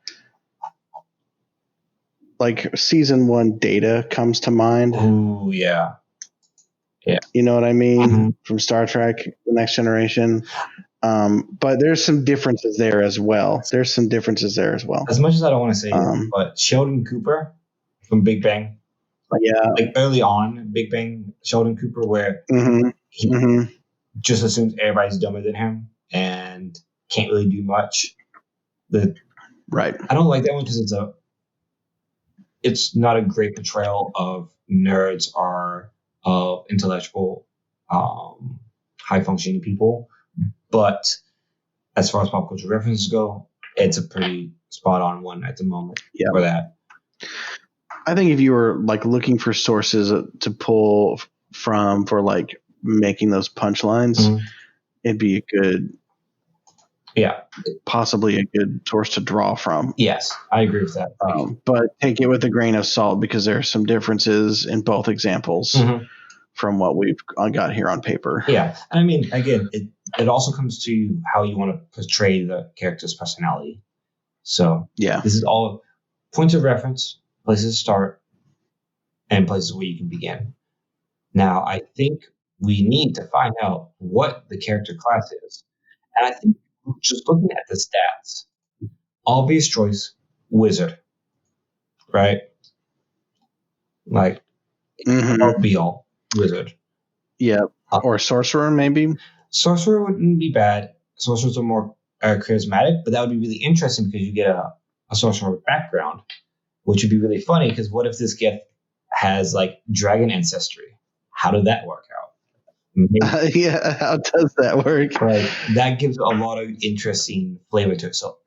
Season 1 Data comes to mind. Ooh, yeah. You know what I mean? Mhm. From Star Trek, The Next Generation. But there's some differences there as well. As much as I don't want to say it, Um, but Sheldon Cooper from Big Bang, yeah. like early on, Big Bang, Sheldon Cooper, where hmm he hmm just assumes everybody's dumber than him and can't really do much. Right. I don't like that one because it's not a great portrayal of nerds or of intellectual, high functioning people. But as far as pop culture references go, it's a pretty spot on one at the moment Yeah. for that. I think if you were like looking for sources to pull from for like making those punchlines, Mhm. it'd be a good, Yeah. possibly a good source to draw from. Yes, I agree with that. But take it with a grain of salt because there are some differences in both examples Mhm. from what we've got here on paper. Yeah, and I mean, again, it also comes to how you want to portray the character's personality. So Yeah. this is all points of reference, places to start, and places where you can begin. Now, I think we need to find out what the character class is, and I think just looking at the stats, obvious choice, wizard, right? Like Mm-hmm. be all wizard. Yeah. Uh, Or sorcerer, maybe. Sorcerer wouldn't be bad. Sorcerers are more charismatic, but that would be really interesting because you get a sorcerer background, which would be really funny because what if this gift has like dragon ancestry? How did that work out? Maybe, Yeah. How does that work? right. That gives a lot of interesting flavor to it. So,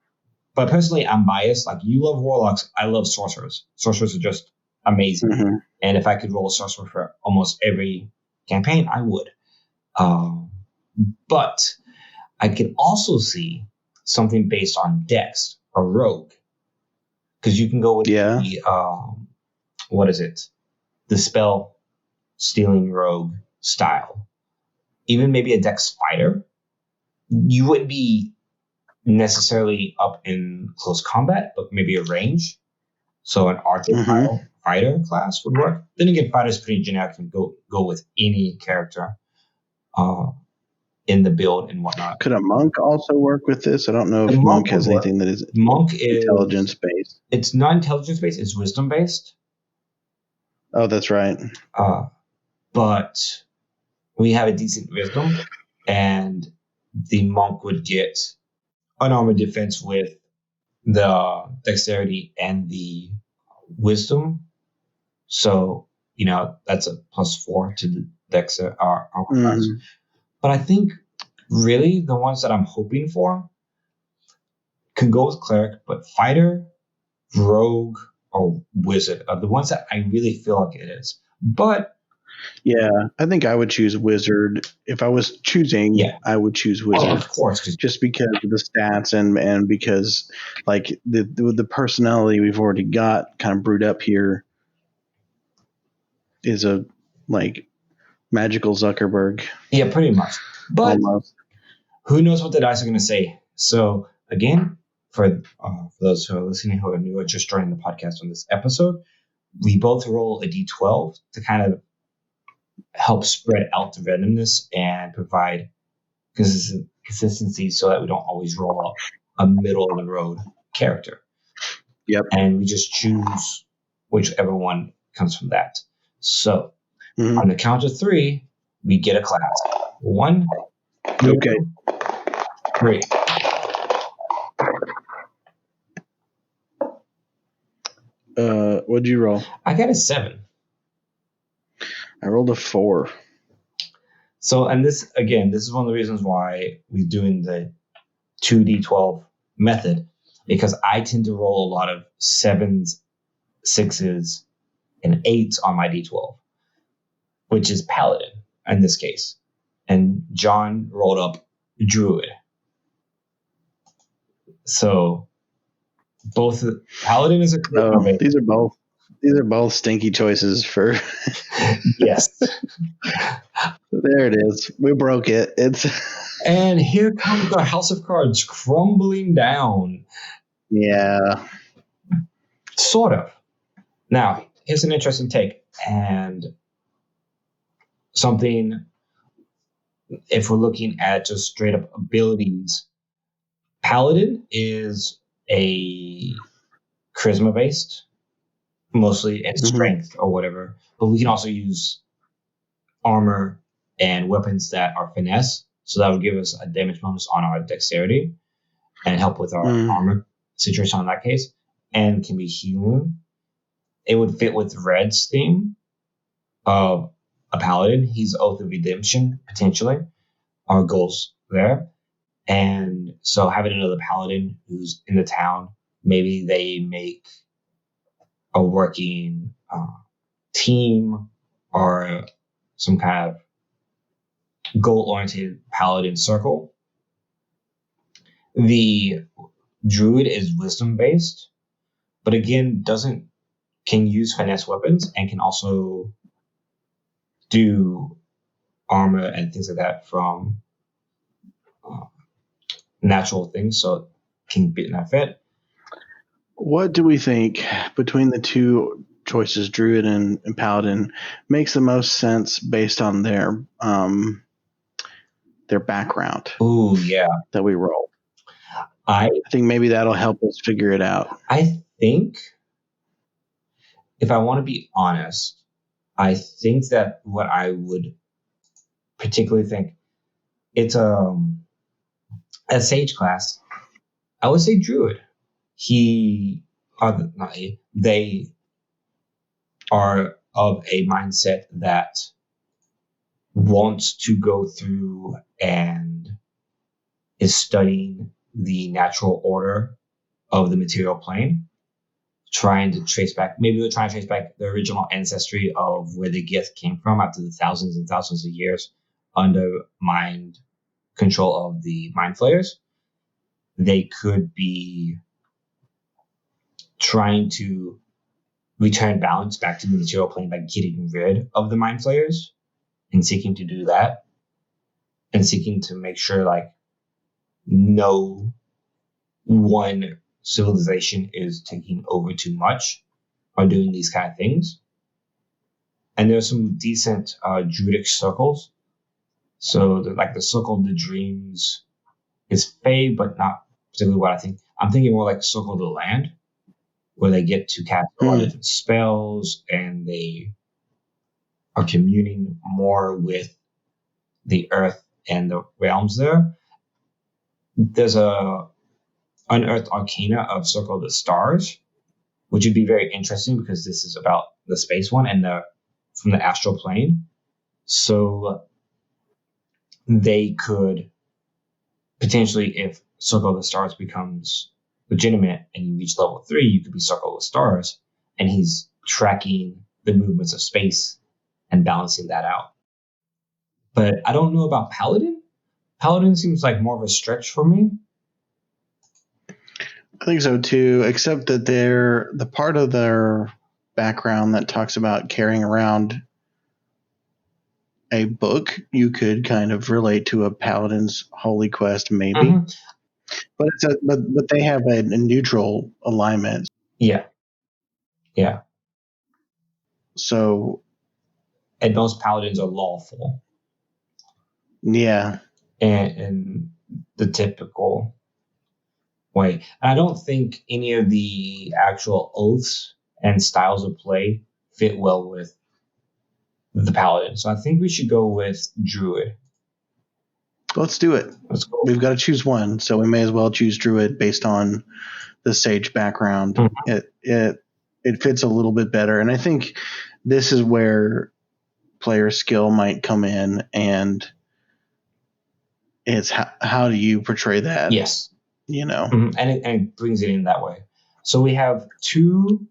but personally, I'm biased. Like you love warlocks, I love sorcerers. Sorcerers are just amazing. Mm-hmm. And if I could roll a sorcerer for almost every campaign, I would. But I could also see something based on Dex, a rogue, because you can go with the what is it, the spell stealing rogue style. Even maybe a Dex fighter. You wouldn't be necessarily up in close combat, but maybe a range. So an Arctic Mm-hmm. fighter class would work. Then again, fighter's pretty generic and go with any character uh, in the build and whatnot. Could a monk also work with this? I don't know The if monk monk would has work. anything that is Monk is intelligence based. it's not intelligence based; it's wisdom based. Oh, that's right. But we have a decent wisdom, and the monk would get unarmored defense with the dexterity and the wisdom. So that's a +4 to the dex armor class. Mm-hmm. But I think really the ones that I'm hoping for can go with cleric, but fighter, rogue, or wizard are the ones that I really feel like it is. But Yeah, I think I would choose wizard. If I was choosing, yeah, I would choose wizard. of course, because Just because of the stats and because like the personality we've already got kind of brewed up here is a like magical Zuckerberg yeah, pretty much. But almost. who knows what the dice are going to say? So again, for those who are listening who are new or just joining the podcast on this episode, we both roll a d12 to kind of help spread out the randomness and provide consistency so that we don't always roll up a middle of the road character. Yep. And we just choose whichever one comes from that. So on the count of 3, we get a class. 1, 2, Okay. 3. What'd you roll? I got a 7. I rolled a 4. So, and this is one of the reasons why we're doing the 2d12 method, because I tend to roll a lot of 7s, 6s, and 8s on my d12, which is Paladin in this case. And John rolled up Druid. So both Paladin is a Oh, these are both stinky choices for. Yes. There it is. We broke it. It's. And here comes the House of Cards crumbling down. Yeah. Sort of. Now, here's an interesting take. And something, if we're looking at just straight up abilities, Paladin is a charisma based, mostly, and strength or whatever. But we can also use armor and weapons that are finesse. So that would give us a damage bonus on our dexterity and help with our armor situation in that case. And can be healing. It would fit with Red's theme of a paladin. He's Oath of Redemption, potentially. Our goals there. And so having another paladin who's in the town, maybe they make a working team or some kind of goal-oriented paladin circle. The druid is wisdom-based, but again, can use finesse weapons and can also do armor and things like that from natural things, so it can be in that fit. What do we think between the two choices, druid and paladin, makes the most sense based on their background? Ooh, yeah. That we roll. I think maybe that'll help us figure it out. I think, if I want to be honest, I think that what I would particularly think, it's a sage class. I would say druid. They are of a mindset that wants to go through and is studying the natural order of the material plane, trying to trace back the original ancestry of where the gift came from after the thousands and thousands of years under mind control of the mind flayers. They could be trying to return balance back to the material plane by getting rid of the mind flayers and seeking to do that, and seeking to make sure like no one civilization is taking over too much or doing these kind of things. And there's some decent druidic circles. So the Circle of the Dreams is Fae, but not particularly what I think. I'm thinking more like Circle of the Land, where they get to cast a lot of different spells and they are communing more with the earth and the realms there. There's a unearthed arcana of Circle of the Stars, which would be very interesting because this is about the space one and from the astral plane. So they could potentially, if Circle of the Stars becomes legitimate and you reach level 3, you could be Circle of the Stars, and he's tracking the movements of space and balancing that out. But I don't know about Paladin. Paladin seems like more of a stretch for me. I think so too, except that the part of their background that talks about carrying around a book, you could kind of relate to a paladin's holy quest, maybe. Mm-hmm. But they have a neutral alignment. Yeah. So, and most paladins are lawful. Yeah. And the typical way. And I don't think any of the actual oaths and styles of play fit well with the paladin. So I think we should go with druid. Let's do it. Let's go. We've got to choose one, so we may as well choose druid based on the sage background. Mm-hmm. It fits a little bit better, and I think this is where player skill might come in, and it's how do you portray that? Yes. Mm-hmm. And it brings it in that way. So we have two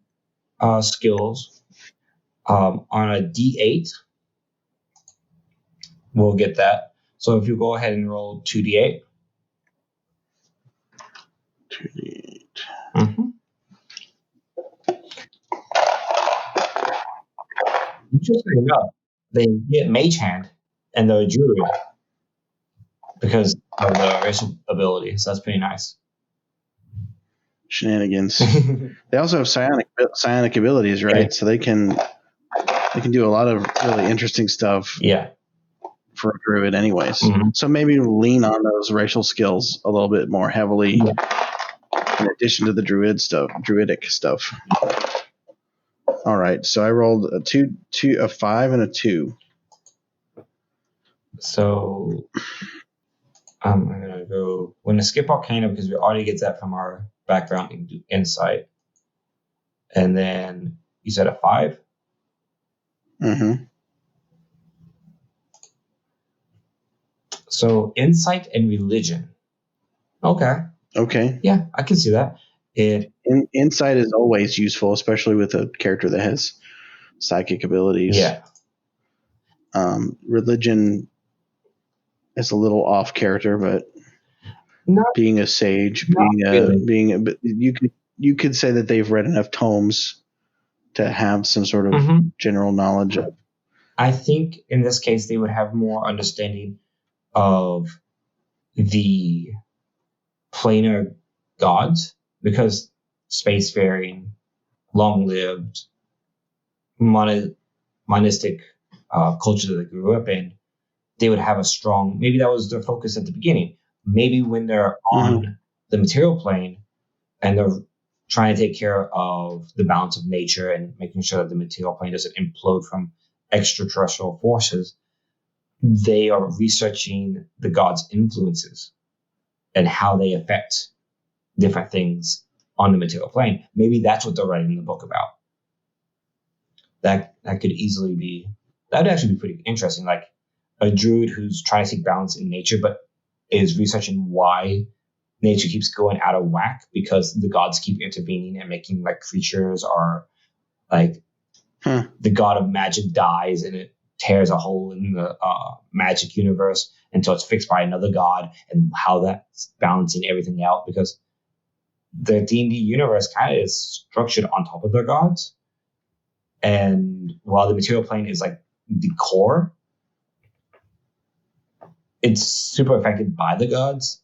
skills on a D8. We'll get that. So if you go ahead and roll 2d8. 2d8. Mm-hmm. Interesting enough, they get Mage Hand and they're a druid because of the racial ability. So that's pretty nice. Shenanigans. They also have psionic abilities, right? Yeah. So they can They can do a lot of really interesting stuff Yeah. for a druid anyways. Mm-hmm. So maybe lean on those racial skills a little bit more heavily in addition to the druidic stuff. All right, so I rolled a 5 and a 2. So I'm gonna go. We're gonna skip Arcana because we already get that from our background and do Insight. And then you said a 5. Mm-hmm. So Insight and Religion. Okay. Yeah, I can see that. Insight is always useful, especially with a character that has psychic abilities. Yeah. Religion is a little off character, but being a sage, you could say that they've read enough tomes to have some sort of general knowledge of. I think in this case they would have more understanding of the planar gods because spacefaring, long-lived, monistic culture that they grew up in, they would have a strong. Maybe that was their focus at the beginning. Maybe when they're on the material plane and they're trying to take care of the balance of nature and making sure that the material plane doesn't implode from extraterrestrial forces, they are researching the gods' influences and how they affect different things on the material plane. Maybe that's what they're writing the book about. That could easily be. That would actually be pretty interesting. Like a druid who's trying to seek balance in nature, but is researching why nature keeps going out of whack because the gods keep intervening and making like creatures are like the god of magic dies and it tears a hole in the magic universe until it's fixed by another god, and how that's balancing everything out because the D&D universe kind of is structured on top of their gods. And while the material plane is like the core, it's super affected by the gods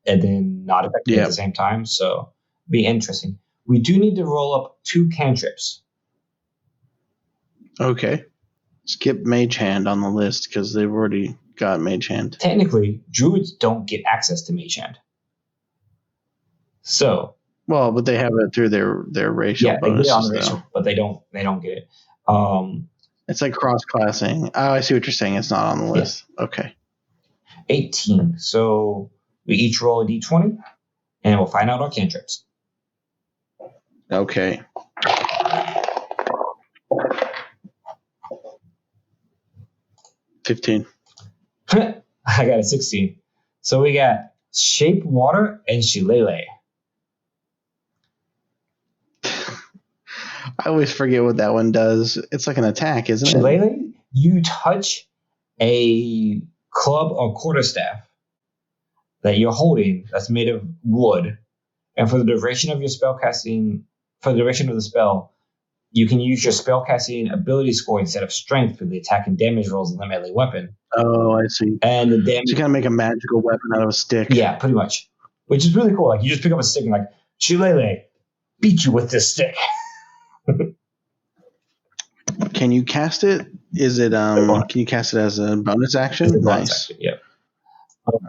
and then not affected at the same time. So be interesting. We do need to roll up 2 cantrips. Okay. Skip Mage Hand on the list because they've already got Mage Hand. Technically, druids don't get access to Mage Hand. So. Well, but they have it through their racial bonuses. Yeah, they get it on the racial, but they don't get it. It's like cross-classing. Oh, I see what you're saying. It's not on the list. Yeah. Okay. 18. So we each roll a d20, and we'll find out our cantrips. Okay. $15. I got a 16. So we got Shape Water and Shillelagh. I always forget what that one does. It's like an attack, isn't it? Shillelagh, you touch a club or quarterstaff that you're holding that's made of wood, and for the duration of your spellcasting, for the duration of the spell, you can use your spellcasting ability score instead of strength for the attack and damage rolls of the melee weapon. Oh, I see. And the damage. So you kind of make a magical weapon out of a stick. Yeah, pretty much. Which is really cool. Like you just pick up a stick and like, Shillelagh, beat you with this stick. Can you cast it? Is it can you cast it as a bonus action? Nice. Yeah.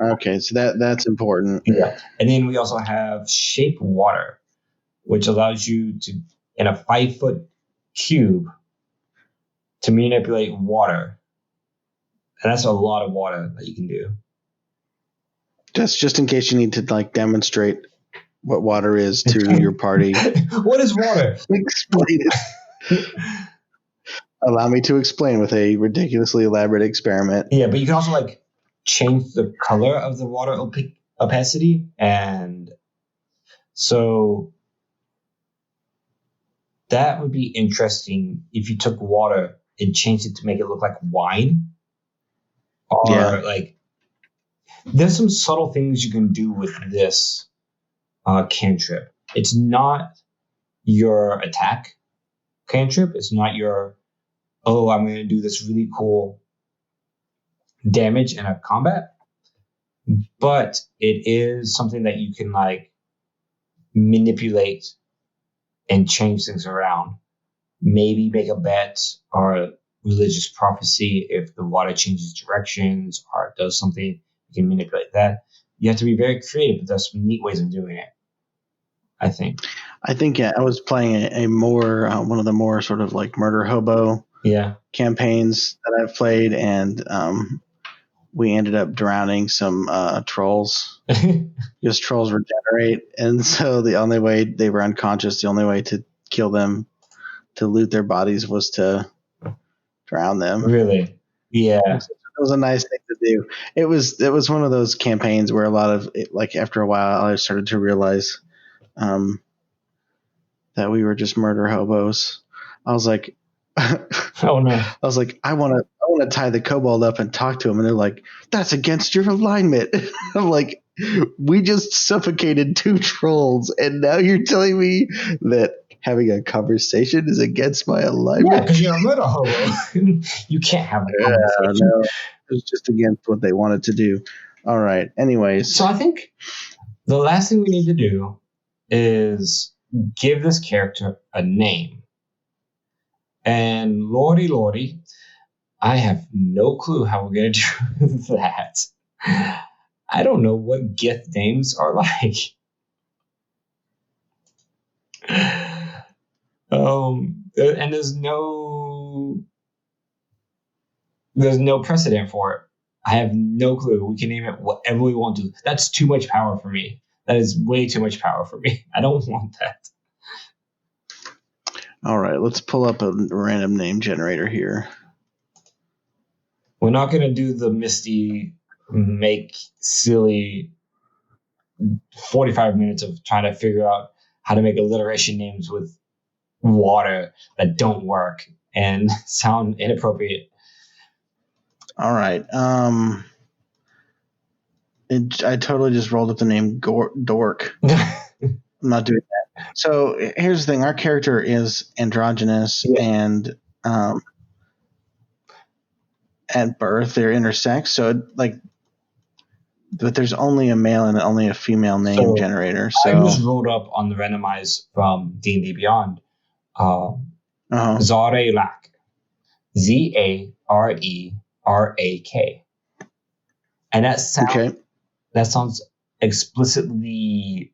Okay, so that's important. Yeah. And then we also have Shape Water, which allows you to, in a 5-foot cube, to manipulate water. And that's a lot of water that you can do. Just in case you need to like demonstrate what water is to your party. What is water? Explain it. Allow me to explain with a ridiculously elaborate experiment. Yeah, but you can also like change the color of the water opacity, and so that would be interesting if you took water and changed it to make it look like wine, or like there's some subtle things you can do with this cantrip. It's not your attack cantrip. It's not your I'm going to do this really cool damage in a combat, but it is something that you can like manipulate and change things around. Maybe make a bet or religious prophecy. If the water changes directions or does something, you can manipulate that. You have to be very creative, but there's some neat ways of doing it, I think. Yeah, I was playing a more one of the more sort of like murder hobo campaigns that I've played, and we ended up drowning some trolls because trolls regenerate, and so the only way they were unconscious, the only way to kill them, to loot their bodies, was to drown them. Really? Yeah. It was a nice thing to do. It was one of those campaigns where a lot of like after a while I started to realize that we were just murder hobos. I was like, oh no! I was like, I want to tie the kobold up and talk to him, and they're like, that's against your alignment. I'm like, we just suffocated 2 trolls, and now you're telling me that having a conversation is against my alignment? Yeah, because you're a murder hobo. You can't have a conversation. No, it was just against what they wanted to do. All right. Anyways, so I think the last thing we need to do is give this character a name. And lordy, I have no clue how we're going to do that. I don't know what gift names are like. And there's no precedent for it. I have no clue. We can name it whatever we want to. That's too much power for me. That is way too much power for me. I don't want that. All right, let's pull up a random name generator here. We're not going to do the Misty make silly 45 minutes of trying to figure out how to make alliteration names with water that don't work and sound inappropriate. All right. I totally just rolled up the name Dork. I'm not doing that. So here's the thing. Our character is androgynous, and at birth they're intersex. So but there's only a male and only a female name generator. So I just rolled up on the randomize from D&D Beyond. Zarerak. Zarerak. And that sounds explicitly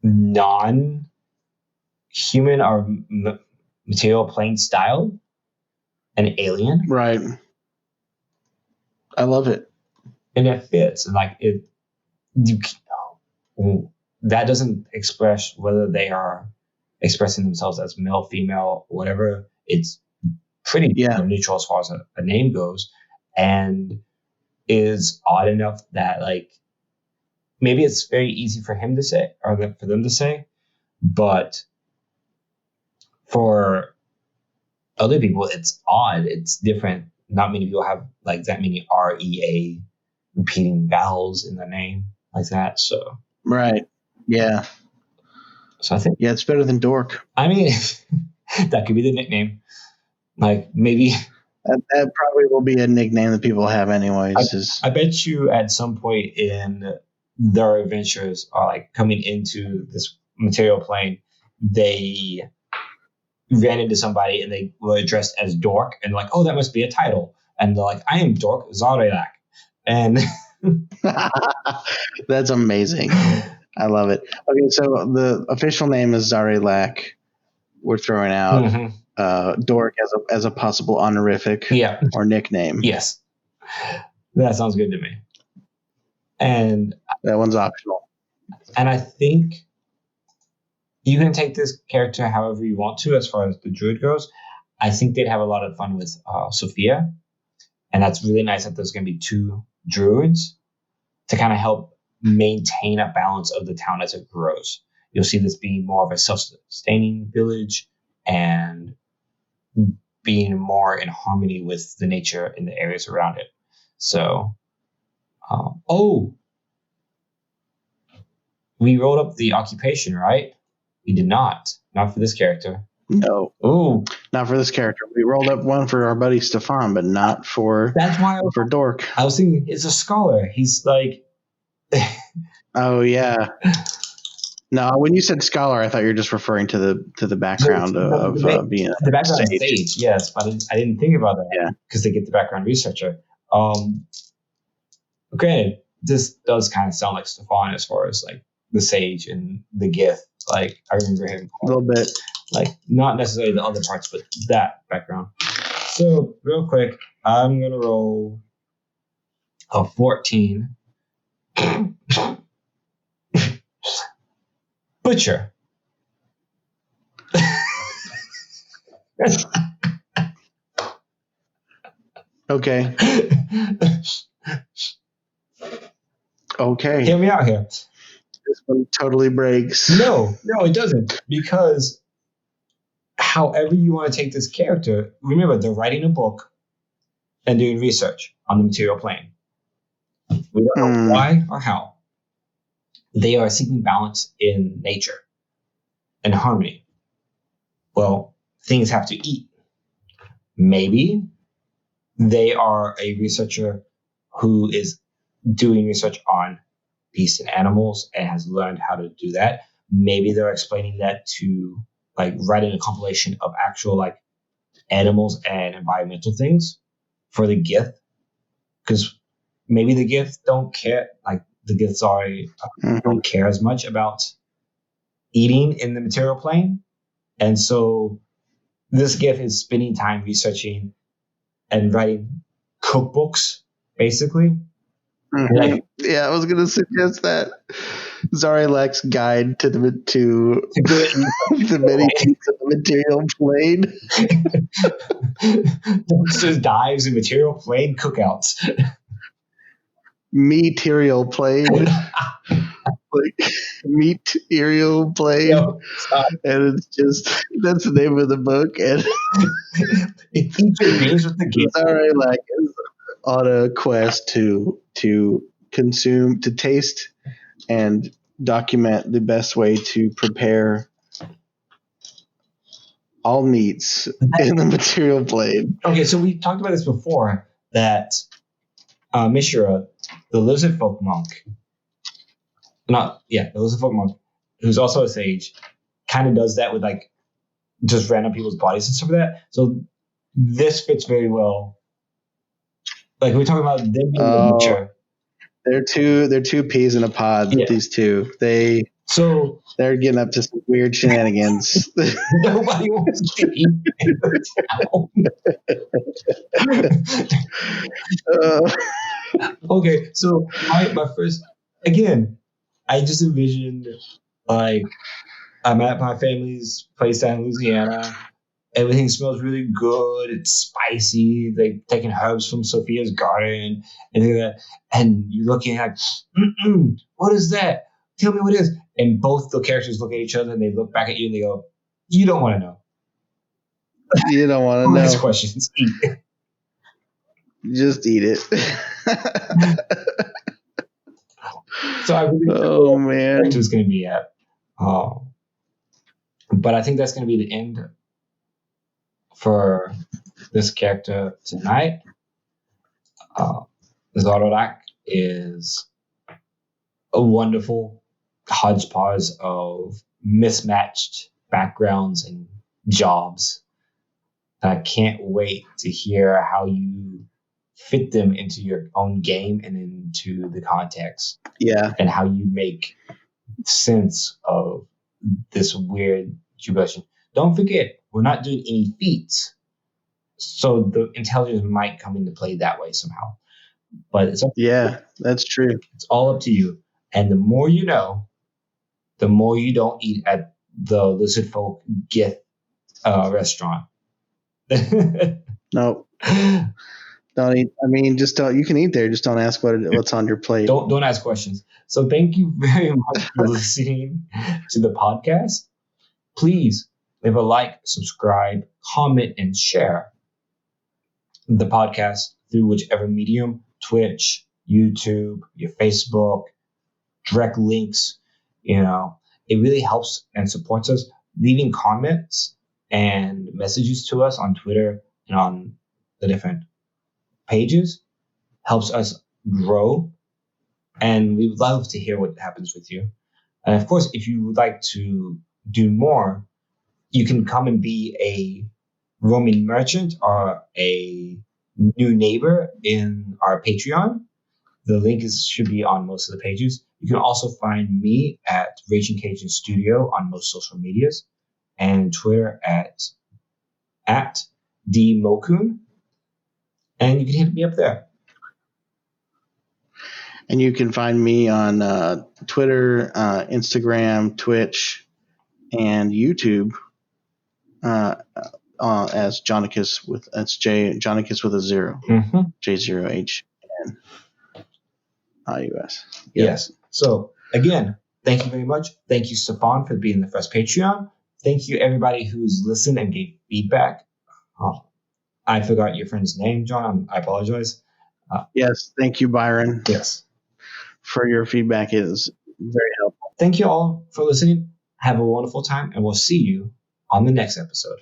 non-human or material plane style, an alien, right? I love it, and it fits. And that doesn't express whether they are expressing themselves as male, female, whatever. It's pretty neutral as far as a name goes, and is odd enough that maybe it's very easy for him to say or for them to say, but for other people it's odd. It's different. Not many people have that many REA repeating vowels in the name like that. So right, yeah. So I think it's better than Dork. I mean, that could be the nickname. Maybe. That probably will be a nickname that people have anyways. I bet you at some point in their adventures are coming into this material plane, they ran into somebody and they were addressed as Dork and oh, that must be a title. And they're like, I am Dork Zarerak. And that's amazing. I love it. Okay, so the official name is Zarerak. We're throwing out. Mm-hmm. Dork as a possible honorific or nickname. Yes. That sounds good to me. And that one's optional. And I think you can take this character however you want to as far as the Druid goes. I think they'd have a lot of fun with Sophia. And that's really nice that there's going to be 2 Druids to kind of help maintain a balance of the town as it grows. You'll see this being more of a self-sustaining village and being more in harmony with the nature in the areas around it. So, we rolled up the occupation, right? We did not for this character. No. Oh, not for this character. We rolled up one for our buddy Stefan, but not for for Dork. I was thinking it's a scholar. He's oh yeah. No, when you said scholar, I thought you were just referring to the background of being the background sage. sage, yes, but I didn't think about that. Yeah. Because they get the background researcher. Granted, this does kind of sound like Stefan as far as like the sage and the Gith. Like I remember him A little bit. like not necessarily the other parts, but that background. So real quick, I'm gonna roll a 14. Butcher. Okay. Okay. Hear me out here. This one totally breaks. No, it doesn't. Because however you want to take this character, remember they're writing a book and doing research on the material plane. We don't know why or how. They are seeking balance in nature and harmony. Well, things have to eat. Maybe they are a researcher who is doing research on beasts and animals and has learned how to do that. Maybe they're explaining that to like writing a compilation of actual like animals and environmental things for the Gith. Because maybe the Gith don't care, like the Giths don't care as much about eating in the material plane. And so this Gith is spending time researching and writing cookbooks, basically. Mm-hmm. Like, yeah, I was going to suggest that. Zarilak's guide to the many feats of the material plane. Just dives in material plane cookouts. Material plane. Like material plane. Yo, and it's just, that's the name of the book. And it features games with the Gith. Zarilak is on a quest to consume, to taste and document the best way to prepare all meats in the material plane. Okay, so we talked about this before, that Mishra, the lizard folk monk, the lizard folk monk, who's also a sage, kind of does that with like just random people's bodies and stuff like that. So this fits very well. Like we're talking about them being the butcher. They're two peas in a pod. Yeah. These two, they're getting up to some weird shenanigans. Nobody wants to eat in the town. Okay, so my first, again, I just envisioned like I'm at my family's place down in Louisiana. Everything smells really good. It's spicy. They're taking herbs from Sophia's garden and things like that. And you're looking at, what is that? Tell me what it is. And both the characters look at each other and they look back at you and they go, you don't want to know. You don't want to know. Ask questions. Eat. Just eat it. So I really man, who's going to be at. But I think that's going to be the end for this character tonight. Zarilak is a wonderful hodgepodge of mismatched backgrounds and jobs. I can't wait to hear how you fit them into your own game and into the context. Yeah. And how you make sense of this weird jubilation. Don't forget, we're not doing any feats. So the intelligence might come into play that way somehow. But it's that's true. It's all up to you. And the more you know, the more you don't eat at the Lizard Folk Gith restaurant. No. Don't eat. I mean, just don't. You can eat there. Just don't ask what's on your plate. Don't ask questions. So thank you very much for listening to the podcast. Please leave a like, subscribe, comment, and share the podcast through whichever medium: Twitch, YouTube, your Facebook, direct links. It really helps and supports us. Leaving comments and messages to us on Twitter and on the different pages helps us grow, and we would love to hear what happens with you. And of course, if you would like to do more, you can come and be a roaming merchant or a new neighbor in our Patreon. The link should be on most of the pages. You can also find me at Raging Cajun Studio on most social medias and Twitter at dmokun. And you can hit me up there. And you can find me on Twitter, Instagram, Twitch, and YouTube as Jonicus with Jonicus with a 0, J0HN IUS. Yes. So again, thank you very much. Thank you, Stefan, for being the first Patreon. Thank you, everybody who's listened and gave feedback. I forgot your friend's name, John. I apologize. Yes, thank you, Byron. Yes. For your feedback. It is very helpful. Thank you all for listening. Have a wonderful time, and we'll see you on the next episode.